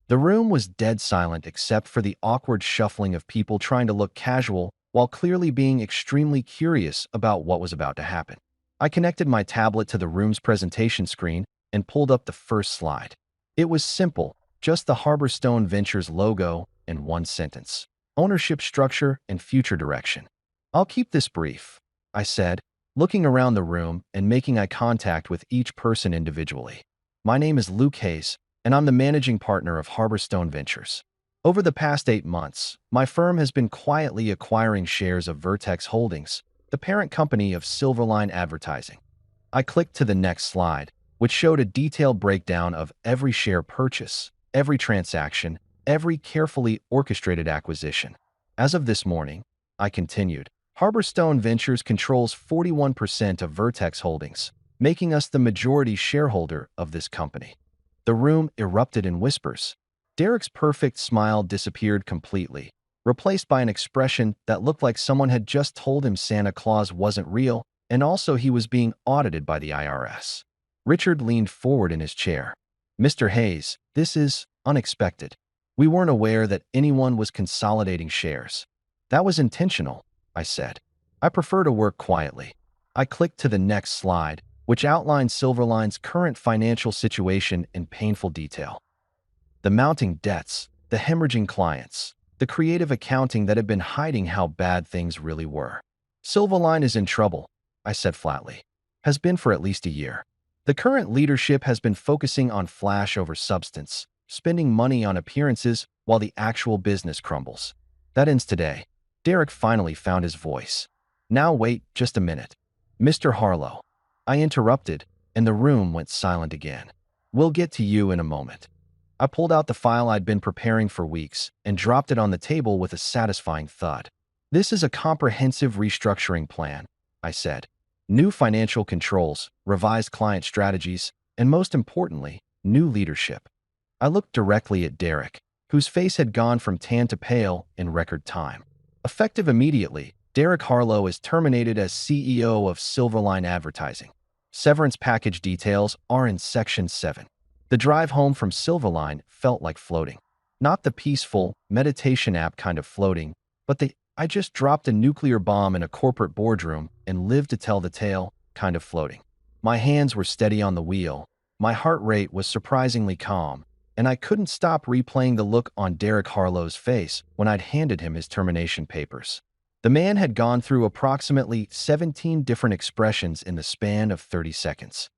The room was dead silent except for the awkward shuffling of people trying to look casual while clearly being extremely curious about what was about to happen. I connected my tablet to the room's presentation screen and pulled up the first slide. It was simple, just the Harborstone Ventures logo and one sentence: ownership structure and future direction. "I'll keep this brief," I said, looking around the room and making eye contact with each person individually. "My name is Luke Hayes, and I'm the managing partner of Harborstone Ventures. Over the past 8 months, my firm has been quietly acquiring shares of Vertex Holdings, the parent company of Silverline Advertising." I clicked to the next slide, which showed a detailed breakdown of every share purchase, every transaction, every carefully orchestrated acquisition. "As of this morning," I continued, "Harborstone Ventures controls 41% of Vertex Holdings, making us the majority shareholder of this company." The room erupted in whispers. Derek's perfect smile disappeared completely, replaced by an expression that looked like someone had just told him Santa Claus wasn't real and also he was being audited by the IRS. Richard leaned forward in his chair. "Mr. Hayes, this is unexpected. We weren't aware that anyone was consolidating shares." "That was intentional," I said. "I prefer to work quietly." I clicked to the next slide, which outlined Silverline's current financial situation in painful detail. The mounting debts, the hemorrhaging clients, the creative accounting that had been hiding how bad things really were. "Silverline is in trouble," I said flatly. "Has been for at least a year. The current leadership has been focusing on flash over substance, spending money on appearances while the actual business crumbles. That ends today." Derek finally found his voice. "Now wait just a minute. Mr. Harlow." I interrupted, and the room went silent again. "We'll get to you in a moment." I pulled out the file I'd been preparing for weeks and dropped it on the table with a satisfying thud. "This is a comprehensive restructuring plan," I said. "New financial controls, revised client strategies, and most importantly, new leadership." I looked directly at Derek, whose face had gone from tan to pale in record time. Effective immediately, Derek Harlow is terminated as CEO of Silverline Advertising. Severance package details are in Section 7. The drive home from Silverline felt like floating. Not the peaceful, meditation app kind of floating, but the "I just dropped a nuclear bomb in a corporate boardroom and lived to tell the tale" kind of floating. My hands were steady on the wheel, my heart rate was surprisingly calm, and I couldn't stop replaying the look on Derek Harlow's face when I'd handed him his termination papers. The man had gone through approximately 17 different expressions in the span of 30 seconds.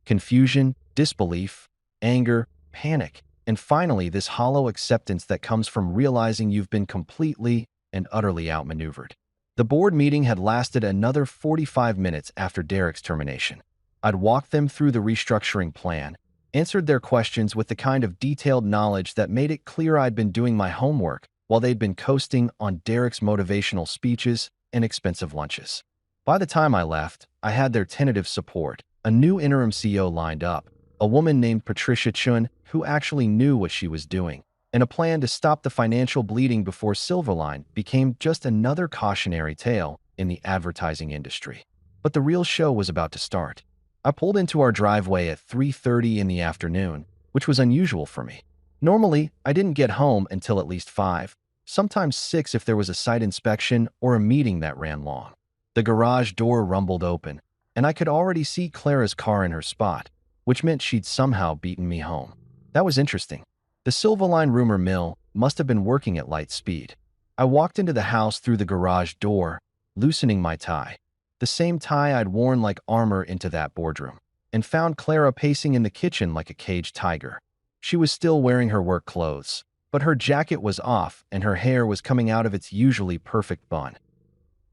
Confusion, disbelief, anger, panic, and finally this hollow acceptance that comes from realizing you've been completely and utterly outmaneuvered. The board meeting had lasted another 45 minutes after Derek's termination. I'd walked them through the restructuring plan, answered their questions with the kind of detailed knowledge that made it clear I'd been doing my homework while they'd been coasting on Derek's motivational speeches and expensive lunches. By the time I left, I had their tentative support, a new interim CEO lined up, a woman named Patricia Chun who actually knew what she was doing, and a plan to stop the financial bleeding before Silverline became just another cautionary tale in the advertising industry. But the real show was about to start. I pulled into our driveway at 3:30 in the afternoon, which was unusual for me. Normally, I didn't get home until at least 5, sometimes 6 if there was a site inspection or a meeting that ran long. The garage door rumbled open, and I could already see Clara's car in her spot, which meant she'd somehow beaten me home. That was interesting. The Silverline rumor mill must have been working at light speed. I walked into the house through the garage door, loosening my tie, the same tie I'd worn like armor into that boardroom, and found Clara pacing in the kitchen like a caged tiger. She was still wearing her work clothes, but her jacket was off and her hair was coming out of its usually perfect bun.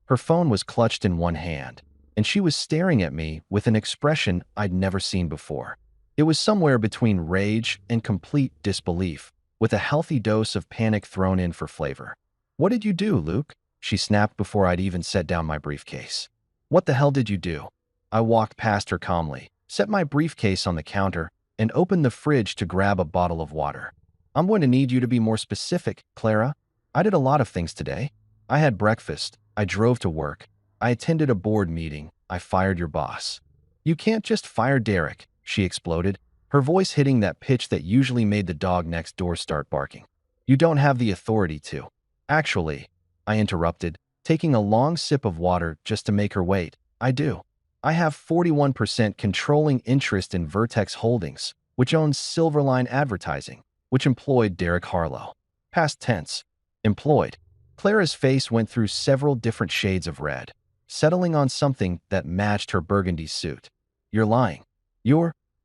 Her phone was clutched in one hand, and she was staring at me with an expression I'd never seen before. It was somewhere between rage and complete disbelief, with a healthy dose of panic thrown in for flavor. "What did you do, Luke?" she snapped before I'd even set down my briefcase. "What the hell did you do?" I walked past her calmly, set my briefcase on the counter, and opened the fridge to grab a bottle of water. "I'm going to need you to be more specific, Clara. I did a lot of things today. I had breakfast, I drove to work, I attended a board meeting, I fired your boss." "You can't just fire Derek," she exploded, her voice hitting that pitch that usually made the dog next door start barking. "You don't have the authority to." "Actually," I interrupted, taking a long sip of water just to make her wait, "I do. I have 41% controlling interest in Vertex Holdings, which owns Silverline Advertising, which employed Derek Harlow." Past tense. Employed. Clara's face went through several different shades of red, settling on something that matched her burgundy suit. "You're lying.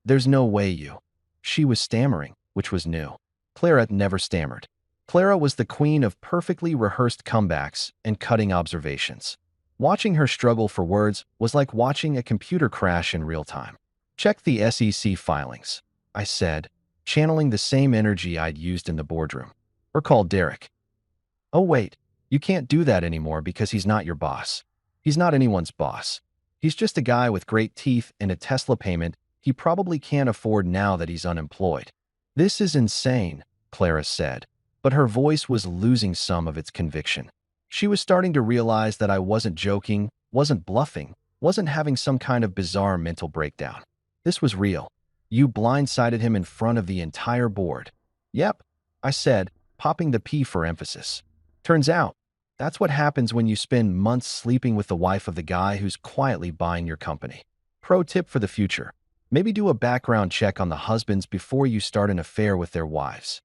There's no way you." She was stammering, which was new. Clara never stammered. Clara was the queen of perfectly rehearsed comebacks and cutting observations. Watching her struggle for words was like watching a computer crash in real time. "Check the SEC filings," I said, channeling the same energy I'd used in the boardroom. "Or call Derek." "Oh wait, you can't do that anymore because he's not your boss. He's not anyone's boss. He's just a guy with great teeth and a Tesla payment he probably can't afford now that he's unemployed." "This is insane," Clara said, but her voice was losing some of its conviction. She was starting to realize that I wasn't joking, wasn't bluffing, wasn't having some kind of bizarre mental breakdown. This was real. "You blindsided him in front of the entire board." "Yep," I said, popping the P for emphasis. "Turns out, that's what happens when you spend months sleeping with the wife of the guy who's quietly buying your company. Pro tip for the future. Maybe do a background check on the husbands before you start an affair with their wives."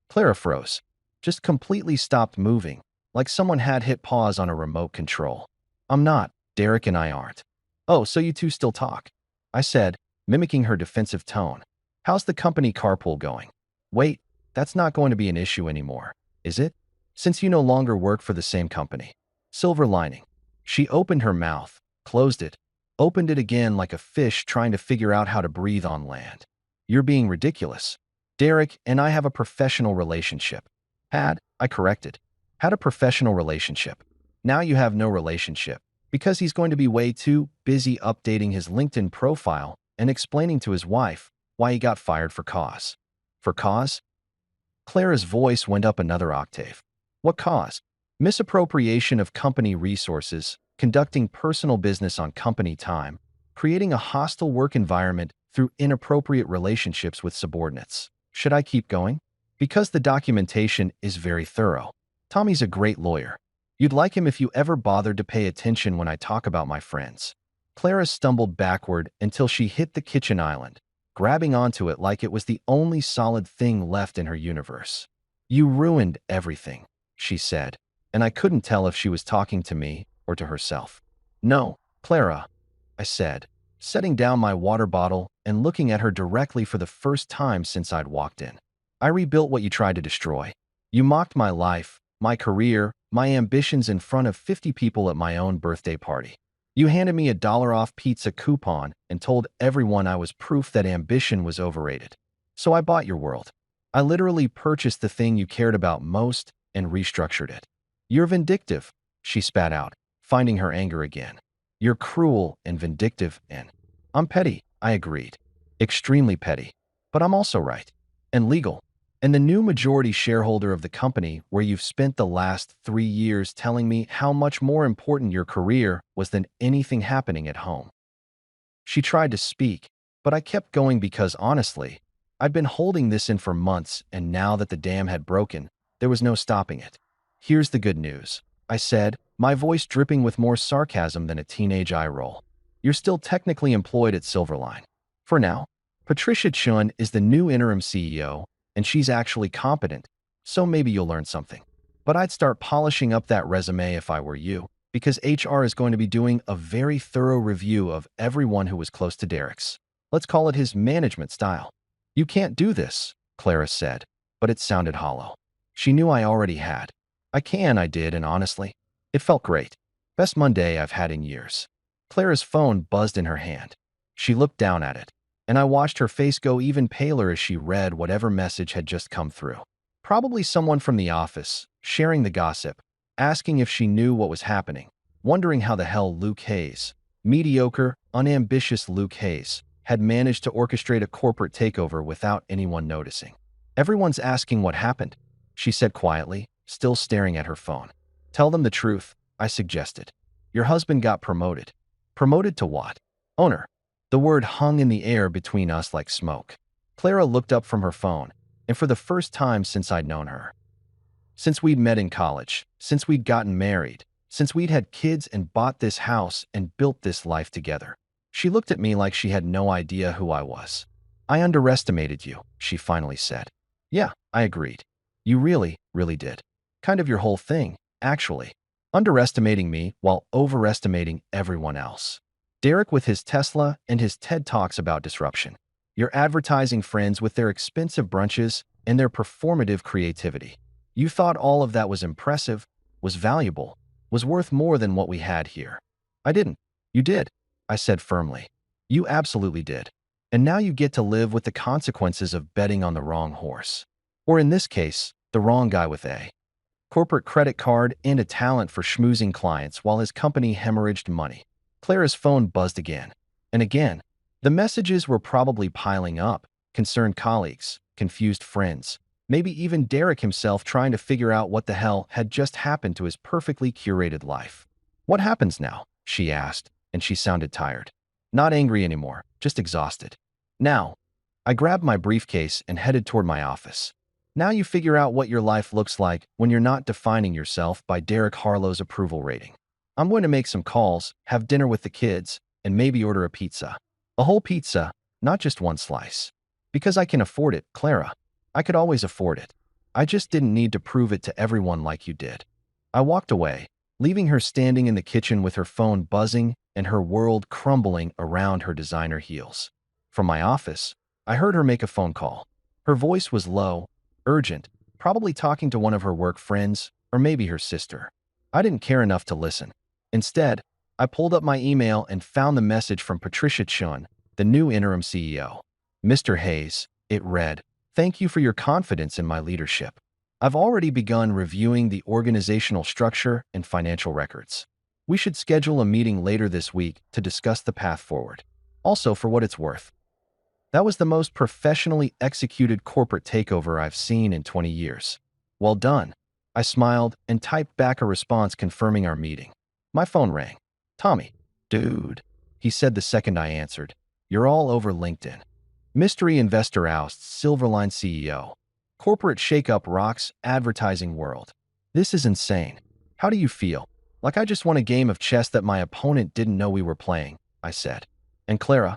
Clara froze, just completely stopped moving, like someone had hit pause on a remote control. "I'm not. Derek and I aren't." "Oh, so you two still talk?" I said, mimicking her defensive tone. "How's the company carpool going?" "Wait, that's not going to be an issue anymore, is it? Since you no longer work for the same company." Silver lining. She opened her mouth, closed it, opened it again like a fish trying to figure out how to breathe on land. "You're being ridiculous. Derek and I have a professional relationship." I corrected. "Had a professional relationship. Now you have no relationship, because he's going to be way too busy updating his LinkedIn profile and explaining to his wife why he got fired for cause." "For cause?" Clara's voice went up another octave. "What cause?" "Misappropriation of company resources, conducting personal business on company time, creating a hostile work environment through inappropriate relationships with subordinates." Should I keep going? Because the documentation is very thorough. Tommy's a great lawyer. You'd like him if you ever bothered to pay attention when I talk about my friends. Clara stumbled backward until she hit the kitchen island, grabbing onto it like it was the only solid thing left in her universe. "You ruined everything," she said. and I couldn't tell if she was talking to me or to herself. "No, Clara," I said, setting down my water bottle and looking at her directly for the first time since I'd walked in. "I rebuilt what you tried to destroy. You mocked my life, my career, my ambitions in front of 50 people at my own birthday party. You handed me a dollar off pizza coupon and told everyone I was proof that ambition was overrated. So I bought your world. I literally purchased the thing you cared about most and restructured it. You're vindictive," she spat out, finding her anger again. "You're cruel and vindictive, and I'm petty," I agreed. "Extremely petty. But I'm also right. And legal. And the new majority shareholder of the company where you've spent the last 3 years telling me how much more important your career was than anything happening at home." She tried to speak, but I kept going because honestly, I'd been holding this in for months, and now that the dam had broken, there was no stopping it. "Here's the good news," I said, my voice dripping with more sarcasm than a teenage eye roll. "You're still technically employed at Silverline. For now. Patricia Chun is the new interim CEO, and she's actually competent, so maybe you'll learn something. But I'd start polishing up that resume if I were you, because HR is going to be doing a very thorough review of everyone who was close to Derek's. Let's call it his management style." "You can't do this," Clara said, but it sounded hollow. She knew I already had. I did, and honestly, it felt great. Best Monday I've had in years. Clara's phone buzzed in her hand. She looked down at it, and I watched her face go even paler as she read whatever message had just come through. Probably someone from the office, sharing the gossip, asking if she knew what was happening, wondering how the hell Luke Hayes, mediocre, unambitious Luke Hayes, had managed to orchestrate a corporate takeover without anyone noticing. "Everyone's asking what happened," she said quietly, still staring at her phone. "Tell them the truth," I suggested. "Your husband got promoted." "Promoted to what?" "Owner." The word hung in the air between us like smoke. Clara looked up from her phone, and for the first time since I'd known her. Since we'd met in college, since we'd gotten married, since we'd had kids and bought this house and built this life together. She looked at me like she had no idea who I was. "I underestimated you," she finally said. "Yeah," I agreed. "You really, really did. Kind of your whole thing, actually. Underestimating me while overestimating everyone else. Derek with his Tesla and his TED Talks about disruption. Your advertising friends with their expensive brunches and their performative creativity. You thought all of that was impressive, was valuable, was worth more than what we had here. I didn't. You did," I said firmly. "You absolutely did. And now you get to live with the consequences of betting on the wrong horse. Or in this case, the wrong guy with a corporate credit card and a talent for schmoozing clients while his company hemorrhaged money." Clara's phone buzzed again. And again. The messages were probably piling up. Concerned colleagues, confused friends, maybe even Derek himself trying to figure out what the hell had just happened to his perfectly curated life. "What happens now?" she asked, and she sounded tired. Not angry anymore, just exhausted. "Now." I grabbed my briefcase and headed toward my office. "Now you figure out what your life looks like when you're not defining yourself by Derek Harlow's approval rating. I'm going to make some calls, have dinner with the kids, and maybe order a pizza. A whole pizza, not just one slice. Because I can afford it, Clara. I could always afford it. I just didn't need to prove it to everyone like you did." I walked away, leaving her standing in the kitchen with her phone buzzing and her world crumbling around her designer heels. From my office, I heard her make a phone call. Her voice was low, urgent, probably talking to one of her work friends or maybe her sister. I didn't care enough to listen. Instead, I pulled up my email and found the message from Patricia Chun, the new interim CEO. "Mr. Hayes," it read, "thank you for your confidence in my leadership. I've already begun reviewing the organizational structure and financial records. We should schedule a meeting later this week to discuss the path forward. Also, for what it's worth, that was the most professionally executed corporate takeover I've seen in 20 years. Well done." I smiled and typed back a response confirming our meeting. My phone rang. "Tommy." "Dude," he said the second I answered. "You're all over LinkedIn. Mystery investor ousts Silverline CEO. Corporate shakeup rocks advertising world. This is insane. How do you feel?" "Like I just won a game of chess that my opponent didn't know we were playing," I said. "And Clara?"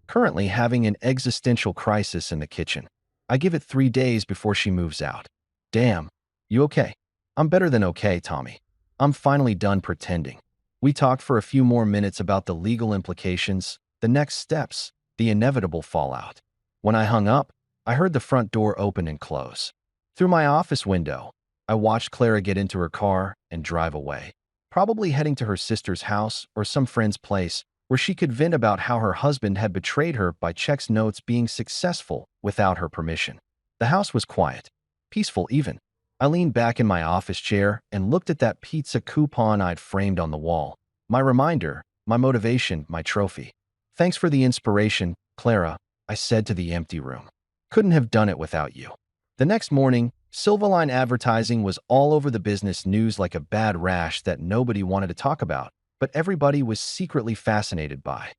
"Currently having an existential crisis in the kitchen. I give it 3 days before she moves out." "Damn. You okay?" I'm better than okay, Tommy. I'm finally done pretending. We talked for a few more minutes about the legal implications, the next steps, the inevitable fallout. When I hung up, I heard the front door open and close. Through my office window, I watched Clara get into her car and drive away, probably heading to her sister's house or some friend's place where she could vent about how her husband had betrayed her by checks notes being successful without her permission. The house was quiet, peaceful even. I leaned back in my office chair and looked at that pizza coupon I'd framed on the wall. My reminder, my motivation, my trophy. Thanks for the inspiration, Clara, I said to the empty room. Couldn't have done it without you. The next morning, Silverline advertising was all over the business news like a bad rash that nobody wanted to talk about, but everybody was secretly fascinated by.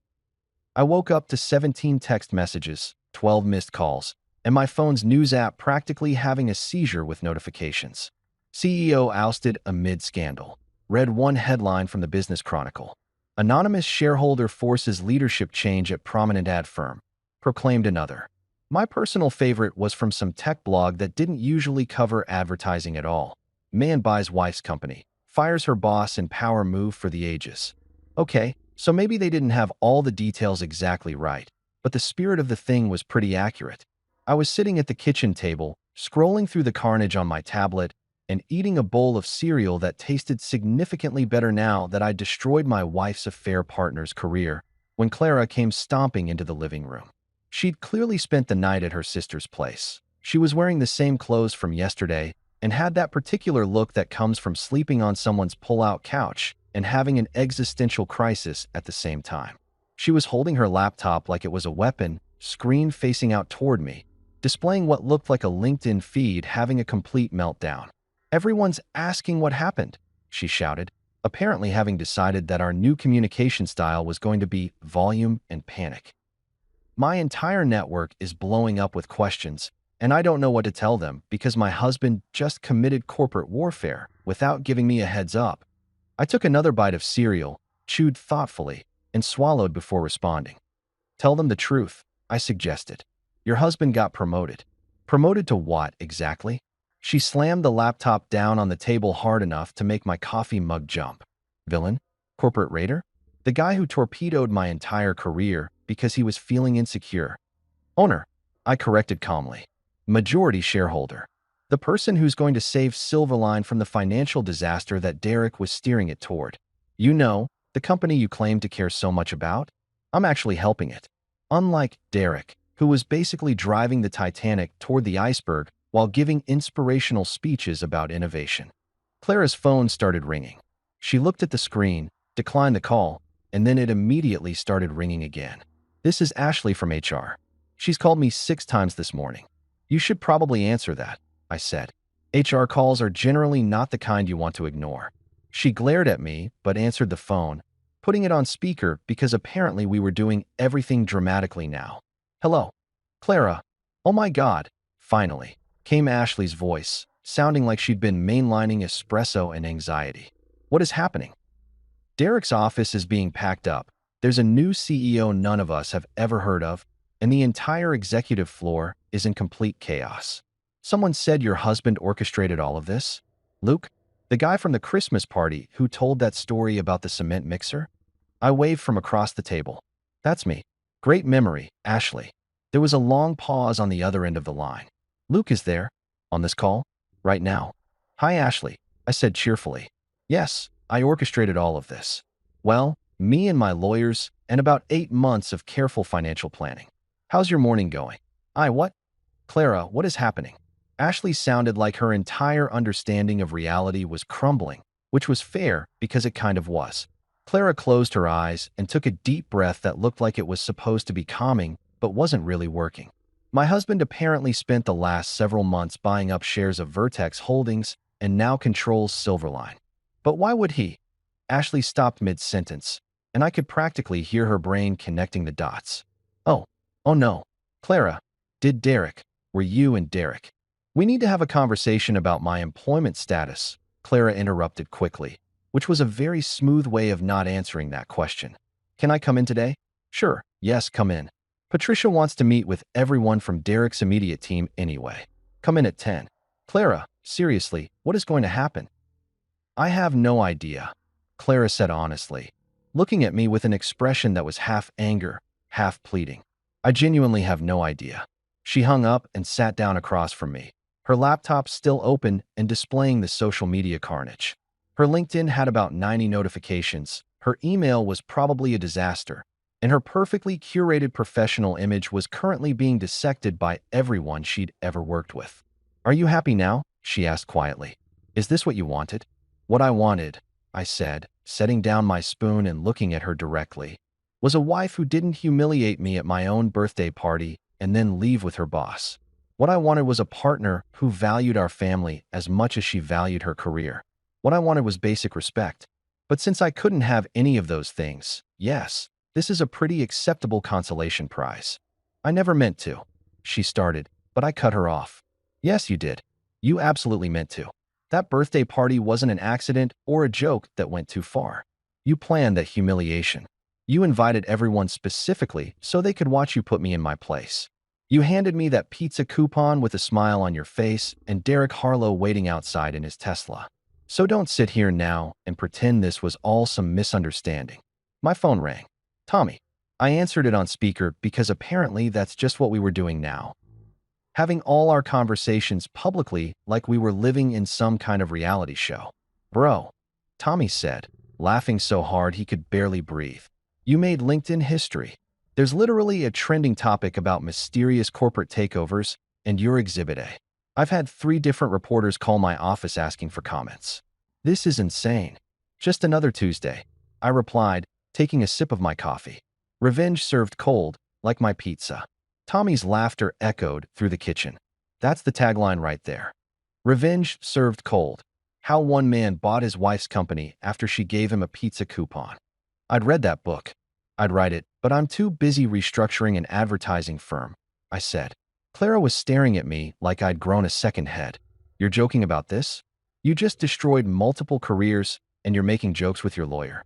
I woke up to 17 text messages, 12 missed calls, and my phone's news app practically having a seizure with notifications. CEO ousted amid scandal. Read one headline from the Business Chronicle. Anonymous shareholder forces leadership change at prominent ad firm. Proclaimed another. My personal favorite was from some tech blog that didn't usually cover advertising at all. Man buys wife's company. Fires her boss in power move for the ages. Okay, so maybe they didn't have all the details exactly right, but the spirit of the thing was pretty accurate. I was sitting at the kitchen table, scrolling through the carnage on my tablet, and eating a bowl of cereal that tasted significantly better now that I'd destroyed my wife's affair partner's career, when Clara came stomping into the living room. She'd clearly spent the night at her sister's place. She was wearing the same clothes from yesterday and had that particular look that comes from sleeping on someone's pull-out couch and having an existential crisis at the same time. She was holding her laptop like it was a weapon, screen facing out toward me, displaying what looked like a LinkedIn feed, having a complete meltdown. "Everyone's asking what happened," she shouted, apparently having decided that our new communication style was going to be volume and panic. "My entire network is blowing up with questions, and I don't know what to tell them because my husband just committed corporate warfare without giving me a heads up." I took another bite of cereal, chewed thoughtfully, and swallowed before responding. "Tell them the truth," I suggested. "Your husband got promoted." "Promoted to what, exactly?" She slammed the laptop down on the table hard enough to make my coffee mug jump. "Villain? Corporate raider? The guy who torpedoed my entire career because he was feeling insecure." "Owner," I corrected calmly. "Majority shareholder. The person who's going to save Silverline from the financial disaster that Derek was steering it toward. You know, the company you claim to care so much about? I'm actually helping it. Unlike Derek, who was basically driving the Titanic toward the iceberg while giving inspirational speeches about innovation." Clara's phone started ringing. She looked at the screen, declined the call, and then it immediately started ringing again. "This is Ashley from HR. She's called me 6 times this morning." "You should probably answer that," I said. "HR calls are generally not the kind you want to ignore." She glared at me, but answered the phone, putting it on speaker because apparently we were doing everything dramatically now. "Hello, Clara." "Oh my God," finally, came Ashley's voice, sounding like she'd been mainlining espresso and anxiety. "What is happening?" "Derek's office is being packed up. There's a new CEO none of us have ever heard of, and the entire executive floor is in complete chaos." "Someone said your husband orchestrated all of this?" "Luke, the guy from the Christmas party who told that story about the cement mixer?" I waved from across the table. "That's me." "Great memory, Ashley." There was a long pause on the other end of the line. "Luke is there? On this call? Right now?" "Hi, Ashley," I said cheerfully. "Yes, I orchestrated all of this. Well, me and my lawyers, and about 8 months of careful financial planning. How's your morning going?" What? Clara, what is happening?" Ashley sounded like her entire understanding of reality was crumbling, which was fair because it kind of was. Clara closed her eyes and took a deep breath that looked like it was supposed to be calming, but wasn't really working. "My husband apparently spent the last several months buying up shares of Vertex Holdings and now controls Silverline." "But why would he?" Ashley stopped mid-sentence, and I could practically hear her brain connecting the dots. Oh, oh no. "Clara, did Derek, were you and Derek?" "We need to have a conversation about my employment status," Clara interrupted quickly, which was a very smooth way of not answering that question. "Can I come in today?" "Sure, yes, come in. Patricia wants to meet with everyone from Derek's immediate team anyway. Come in at 10. "Clara, Seriously, what is going to happen? I have no idea, Clara said honestly, looking at me with an expression that was half anger, half pleading. I genuinely have no idea. She hung up and sat down across from me, her laptop still open and displaying the social media carnage. Her LinkedIn had about 90 notifications, her email was probably a disaster, and her perfectly curated professional image was currently being dissected by everyone she'd ever worked with. "Are you happy now?" she asked quietly. "Is this what you wanted?" "What I wanted," I said, setting down my spoon and looking at her directly, "was a wife who didn't humiliate me at my own birthday party and then leave with her boss. What I wanted was a partner who valued our family as much as she valued her career. What I wanted was basic respect. But since I couldn't have any of those things, yes, this is a pretty acceptable consolation prize." "I never meant to," she started, but I cut her off. "Yes, you did. You absolutely meant to. That birthday party wasn't an accident or a joke that went too far. You planned that humiliation. You invited everyone specifically so they could watch you put me in my place. You handed me that pizza coupon with a smile on your face and Derek Harlow waiting outside in his Tesla. So don't sit here now and pretend this was all some misunderstanding." My phone rang. "Tommy." I answered it on speaker because apparently that's just what we were doing now. Having all our conversations publicly like we were living in some kind of reality show. "Bro," Tommy said, laughing so hard he could barely breathe. "You made LinkedIn history. There's literally a trending topic about mysterious corporate takeovers, and you're Exhibit A. I've had 3 different reporters call my office asking for comments. This is insane." "Just another Tuesday," I replied, taking a sip of my coffee. "Revenge served cold, like my pizza." Tommy's laughter echoed through the kitchen. That's the tagline right there. Revenge served cold. How one man bought his wife's company after she gave him a pizza coupon. I'd read that book. I'd write it, but I'm too busy restructuring an advertising firm, I said. Clara was staring at me like I'd grown a second head. "You're joking about this? You just destroyed multiple careers and you're making jokes with your lawyer."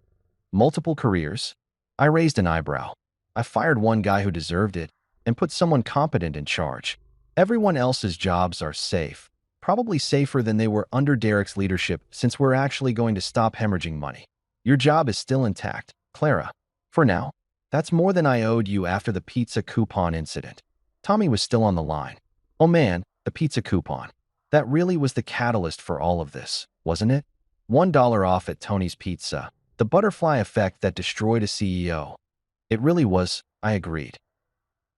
"Multiple careers?" I raised an eyebrow. "I fired one guy who deserved it and put someone competent in charge. Everyone else's jobs are safe, probably safer than they were under Derek's leadership since we're actually going to stop hemorrhaging money. Your job is still intact, Clara. For now. That's more than I owed you after the pizza coupon incident." Tommy was still on the line. "Oh man, the pizza coupon. That really was the catalyst for all of this, wasn't it? $1 off at Tony's Pizza. The butterfly effect that destroyed a CEO." "It really was," I agreed.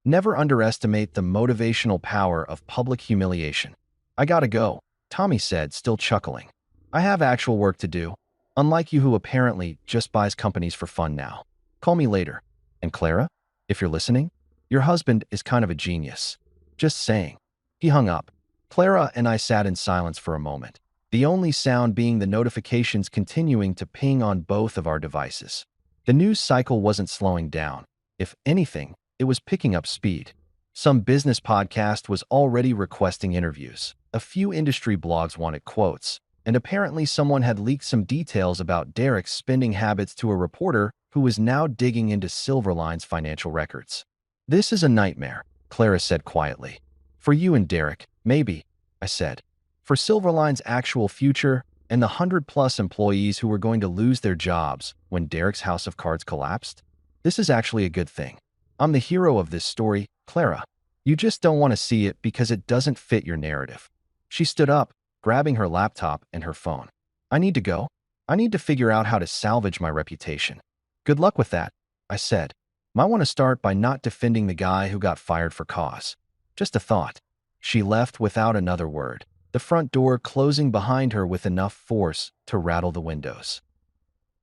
Never underestimate the motivational power of public humiliation. "I gotta go," Tommy said, still chuckling. "I have actual work to do, unlike you who apparently just buys companies for fun now. Call me later. And Clara, if you're listening, your husband is kind of a genius. Just saying." He hung up. Clara and I sat in silence for a moment, the only sound being the notifications continuing to ping on both of our devices. The news cycle wasn't slowing down. If anything, it was picking up speed. Some business podcast was already requesting interviews. A few industry blogs wanted quotes. And apparently someone had leaked some details about Derek's spending habits to a reporter who was now digging into Silverline's financial records. "This is a nightmare," Clara said quietly. "For you and Derek, maybe," I said. "For Silverline's actual future and the 100+ employees who were going to lose their jobs when Derek's house of cards collapsed, this is actually a good thing. I'm the hero of this story, Clara. You just don't want to see it because it doesn't fit your narrative." She stood up, grabbing her laptop and her phone. "I need to go. I need to figure out how to salvage my reputation." "Good luck with that," I said. "Might want to start by not defending the guy who got fired for cause. Just a thought." She left without another word, the front door closing behind her with enough force to rattle the windows.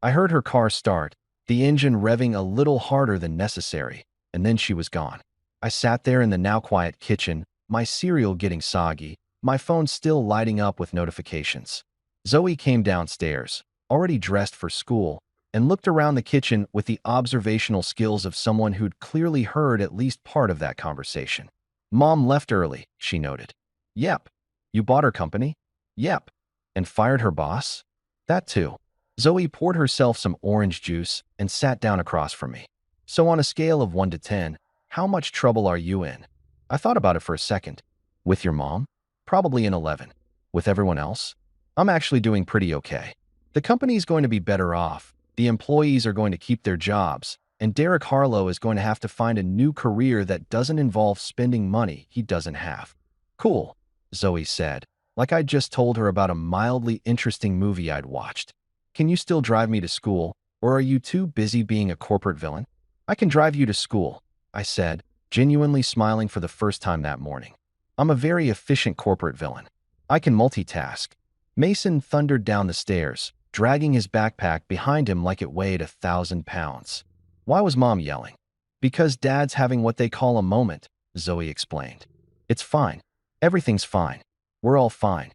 I heard her car start, the engine revving a little harder than necessary, and then she was gone. I sat there in the now quiet kitchen, my cereal getting soggy, my phone still lighting up with notifications. Zoe came downstairs, already dressed for school, and looked around the kitchen with the observational skills of someone who'd clearly heard at least part of that conversation. "Mom left early," she noted. "Yep." "You bought her company?" "Yep." "And fired her boss?" "That too." Zoe poured herself some orange juice and sat down across from me. "So on a scale of 1 to 10, how much trouble are you in?" I thought about it for a second. "With your mom? Probably an 11. with everyone else? I'm actually doing pretty okay. The company's going to be better off, the employees are going to keep their jobs, and Derek Harlow is going to have to find a new career that doesn't involve spending money he doesn't have. Cool, Zoe said, like I'd just told her about a mildly interesting movie I'd watched. Can you still drive me to school, or are you too busy being a corporate villain? I can drive you to school, I said, genuinely smiling for the first time that morning. I'm a very efficient corporate villain. I can multitask. Mason thundered down the stairs, dragging his backpack behind him like it weighed 1,000 pounds. Why was Mom yelling? Because Dad's having what they call a moment, Zoe explained. It's fine. Everything's fine. We're all fine.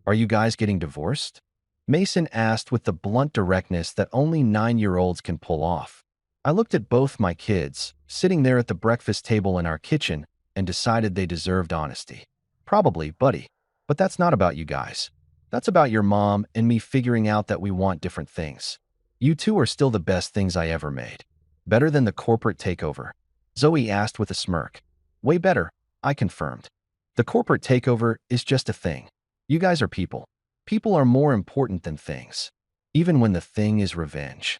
Are you guys getting divorced? Mason asked with the blunt directness that only 9-year-olds can pull off. I looked at both my kids, sitting there at the breakfast table in our kitchen, and decided they deserved honesty. Probably, buddy. But that's not about you guys. That's about your mom and me figuring out that we want different things. You two are still the best things I ever made. Better than the corporate takeover? Zoe asked with a smirk. Way better, I confirmed. The corporate takeover is just a thing. You guys are people. People are more important than things. Even when the thing is revenge.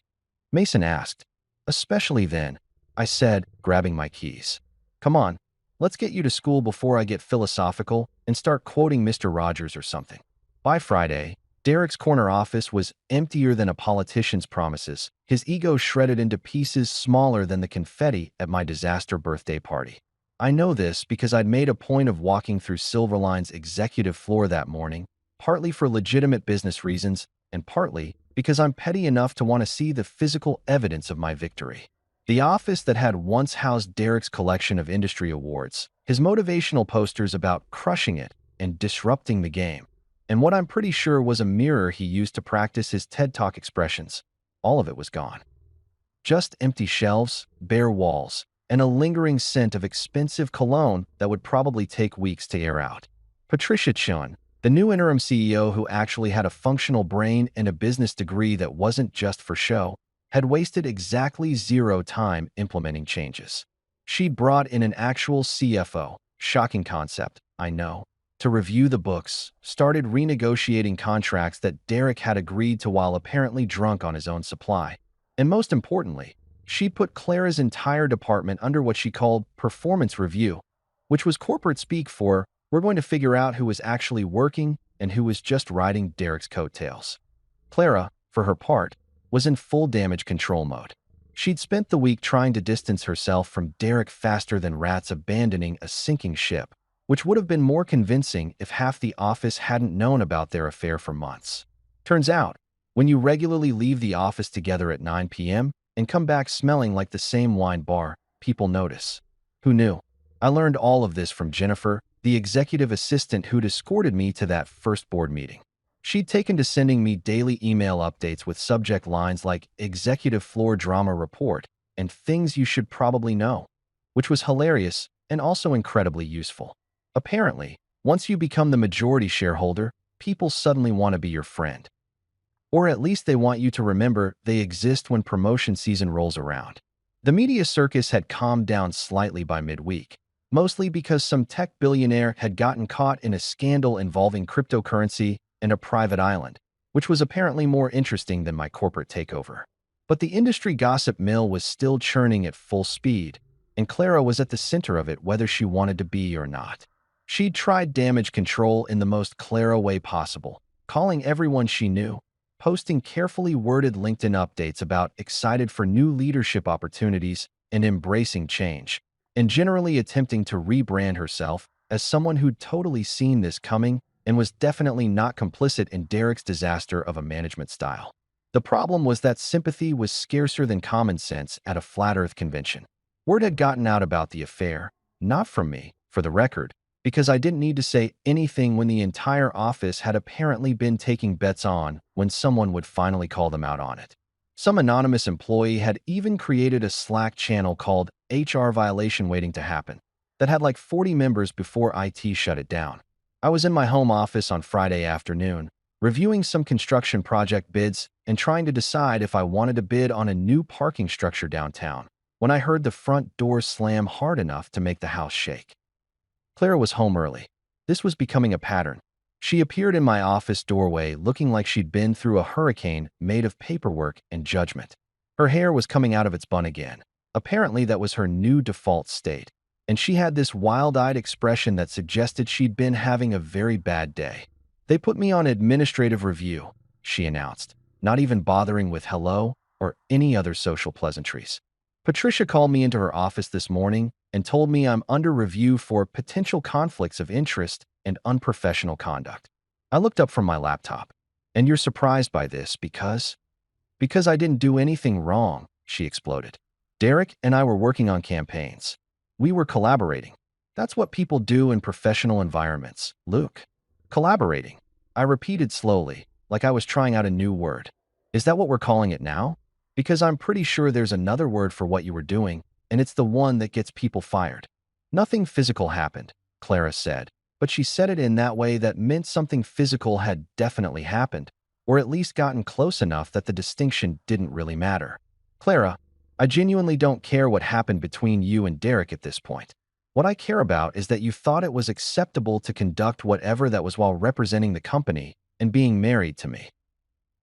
Mason asked. Especially then, I said, grabbing my keys. Come on, let's get you to school before I get philosophical and start quoting Mr. Rogers or something. By Friday, Derek's corner office was emptier than a politician's promises, his ego shredded into pieces smaller than the confetti at my disaster birthday party. I know this because I'd made a point of walking through Silverline's executive floor that morning, partly for legitimate business reasons and partly because I'm petty enough to want to see the physical evidence of my victory. The office that had once housed Derek's collection of industry awards, his motivational posters about crushing it and disrupting the game, and what I'm pretty sure was a mirror he used to practice his TED Talk expressions, all of it was gone. Just empty shelves, bare walls, and a lingering scent of expensive cologne that would probably take weeks to air out. Patricia Chun, the new interim CEO who actually had a functional brain and a business degree that wasn't just for show, had wasted exactly 0 time implementing changes. She'd brought in an actual CFO, shocking concept, I know, to review the books, started renegotiating contracts that Derek had agreed to while apparently drunk on his own supply. And most importantly, she put Clara's entire department under what she called performance review, which was corporate speak for we're going to figure out who was actually working and who was just riding Derek's coattails. Clara, for her part, was in full damage control mode. She'd spent the week trying to distance herself from Derek faster than rats abandoning a sinking ship, which would have been more convincing if half the office hadn't known about their affair for months. Turns out, when you regularly leave the office together at 9 p.m. and come back smelling like the same wine bar, people notice. Who knew? I learned all of this from Jennifer, the executive assistant who'd escorted me to that first board meeting. She'd taken to sending me daily email updates with subject lines like Executive Floor Drama Report and Things You Should Probably Know, which was hilarious and also incredibly useful. Apparently, once you become the majority shareholder, people suddenly want to be your friend. Or at least they want you to remember they exist when promotion season rolls around. The media circus had calmed down slightly by midweek, mostly because some tech billionaire had gotten caught in a scandal involving cryptocurrency and a private island, which was apparently more interesting than my corporate takeover. But the industry gossip mill was still churning at full speed, and Clara was at the center of it whether she wanted to be or not. She'd tried damage control in the most Clara way possible, calling everyone she knew, posting carefully worded LinkedIn updates about excited for new leadership opportunities and embracing change, and generally attempting to rebrand herself as someone who'd totally seen this coming and was definitely not complicit in Derek's disaster of a management style. The problem was that sympathy was scarcer than common sense at a Flat Earth convention. Word had gotten out about the affair, not from me, for the record, because I didn't need to say anything when the entire office had apparently been taking bets on when someone would finally call them out on it. Some anonymous employee had even created a Slack channel called HR Violation Waiting to Happen that had like 40 members before IT shut it down. I was in my home office on Friday afternoon, reviewing some construction project bids and trying to decide if I wanted to bid on a new parking structure downtown, when I heard the front door slam hard enough to make the house shake. Clara was home early. This was becoming a pattern. She appeared in my office doorway looking like she'd been through a hurricane made of paperwork and judgment. Her hair was coming out of its bun again. Apparently, that was her new default state. And she had this wild-eyed expression that suggested she'd been having a very bad day. They put me on administrative review, she announced, not even bothering with hello or any other social pleasantries. Patricia called me into her office this morning and told me I'm under review for potential conflicts of interest and unprofessional conduct. I looked up from my laptop. And you're surprised by this because I didn't do anything wrong, she exploded. Derek and I were working on campaigns. We were collaborating. That's what people do in professional environments, Luke. Collaborating. I repeated slowly, like I was trying out a new word. Is that what we're calling it now? Because I'm pretty sure there's another word for what you were doing, and it's the one that gets people fired. Nothing physical happened, Clara said, but she said it in that way that meant something physical had definitely happened, or at least gotten close enough that the distinction didn't really matter. Clara, I genuinely don't care what happened between you and Derek at this point. What I care about is that you thought it was acceptable to conduct whatever that was while representing the company and being married to me.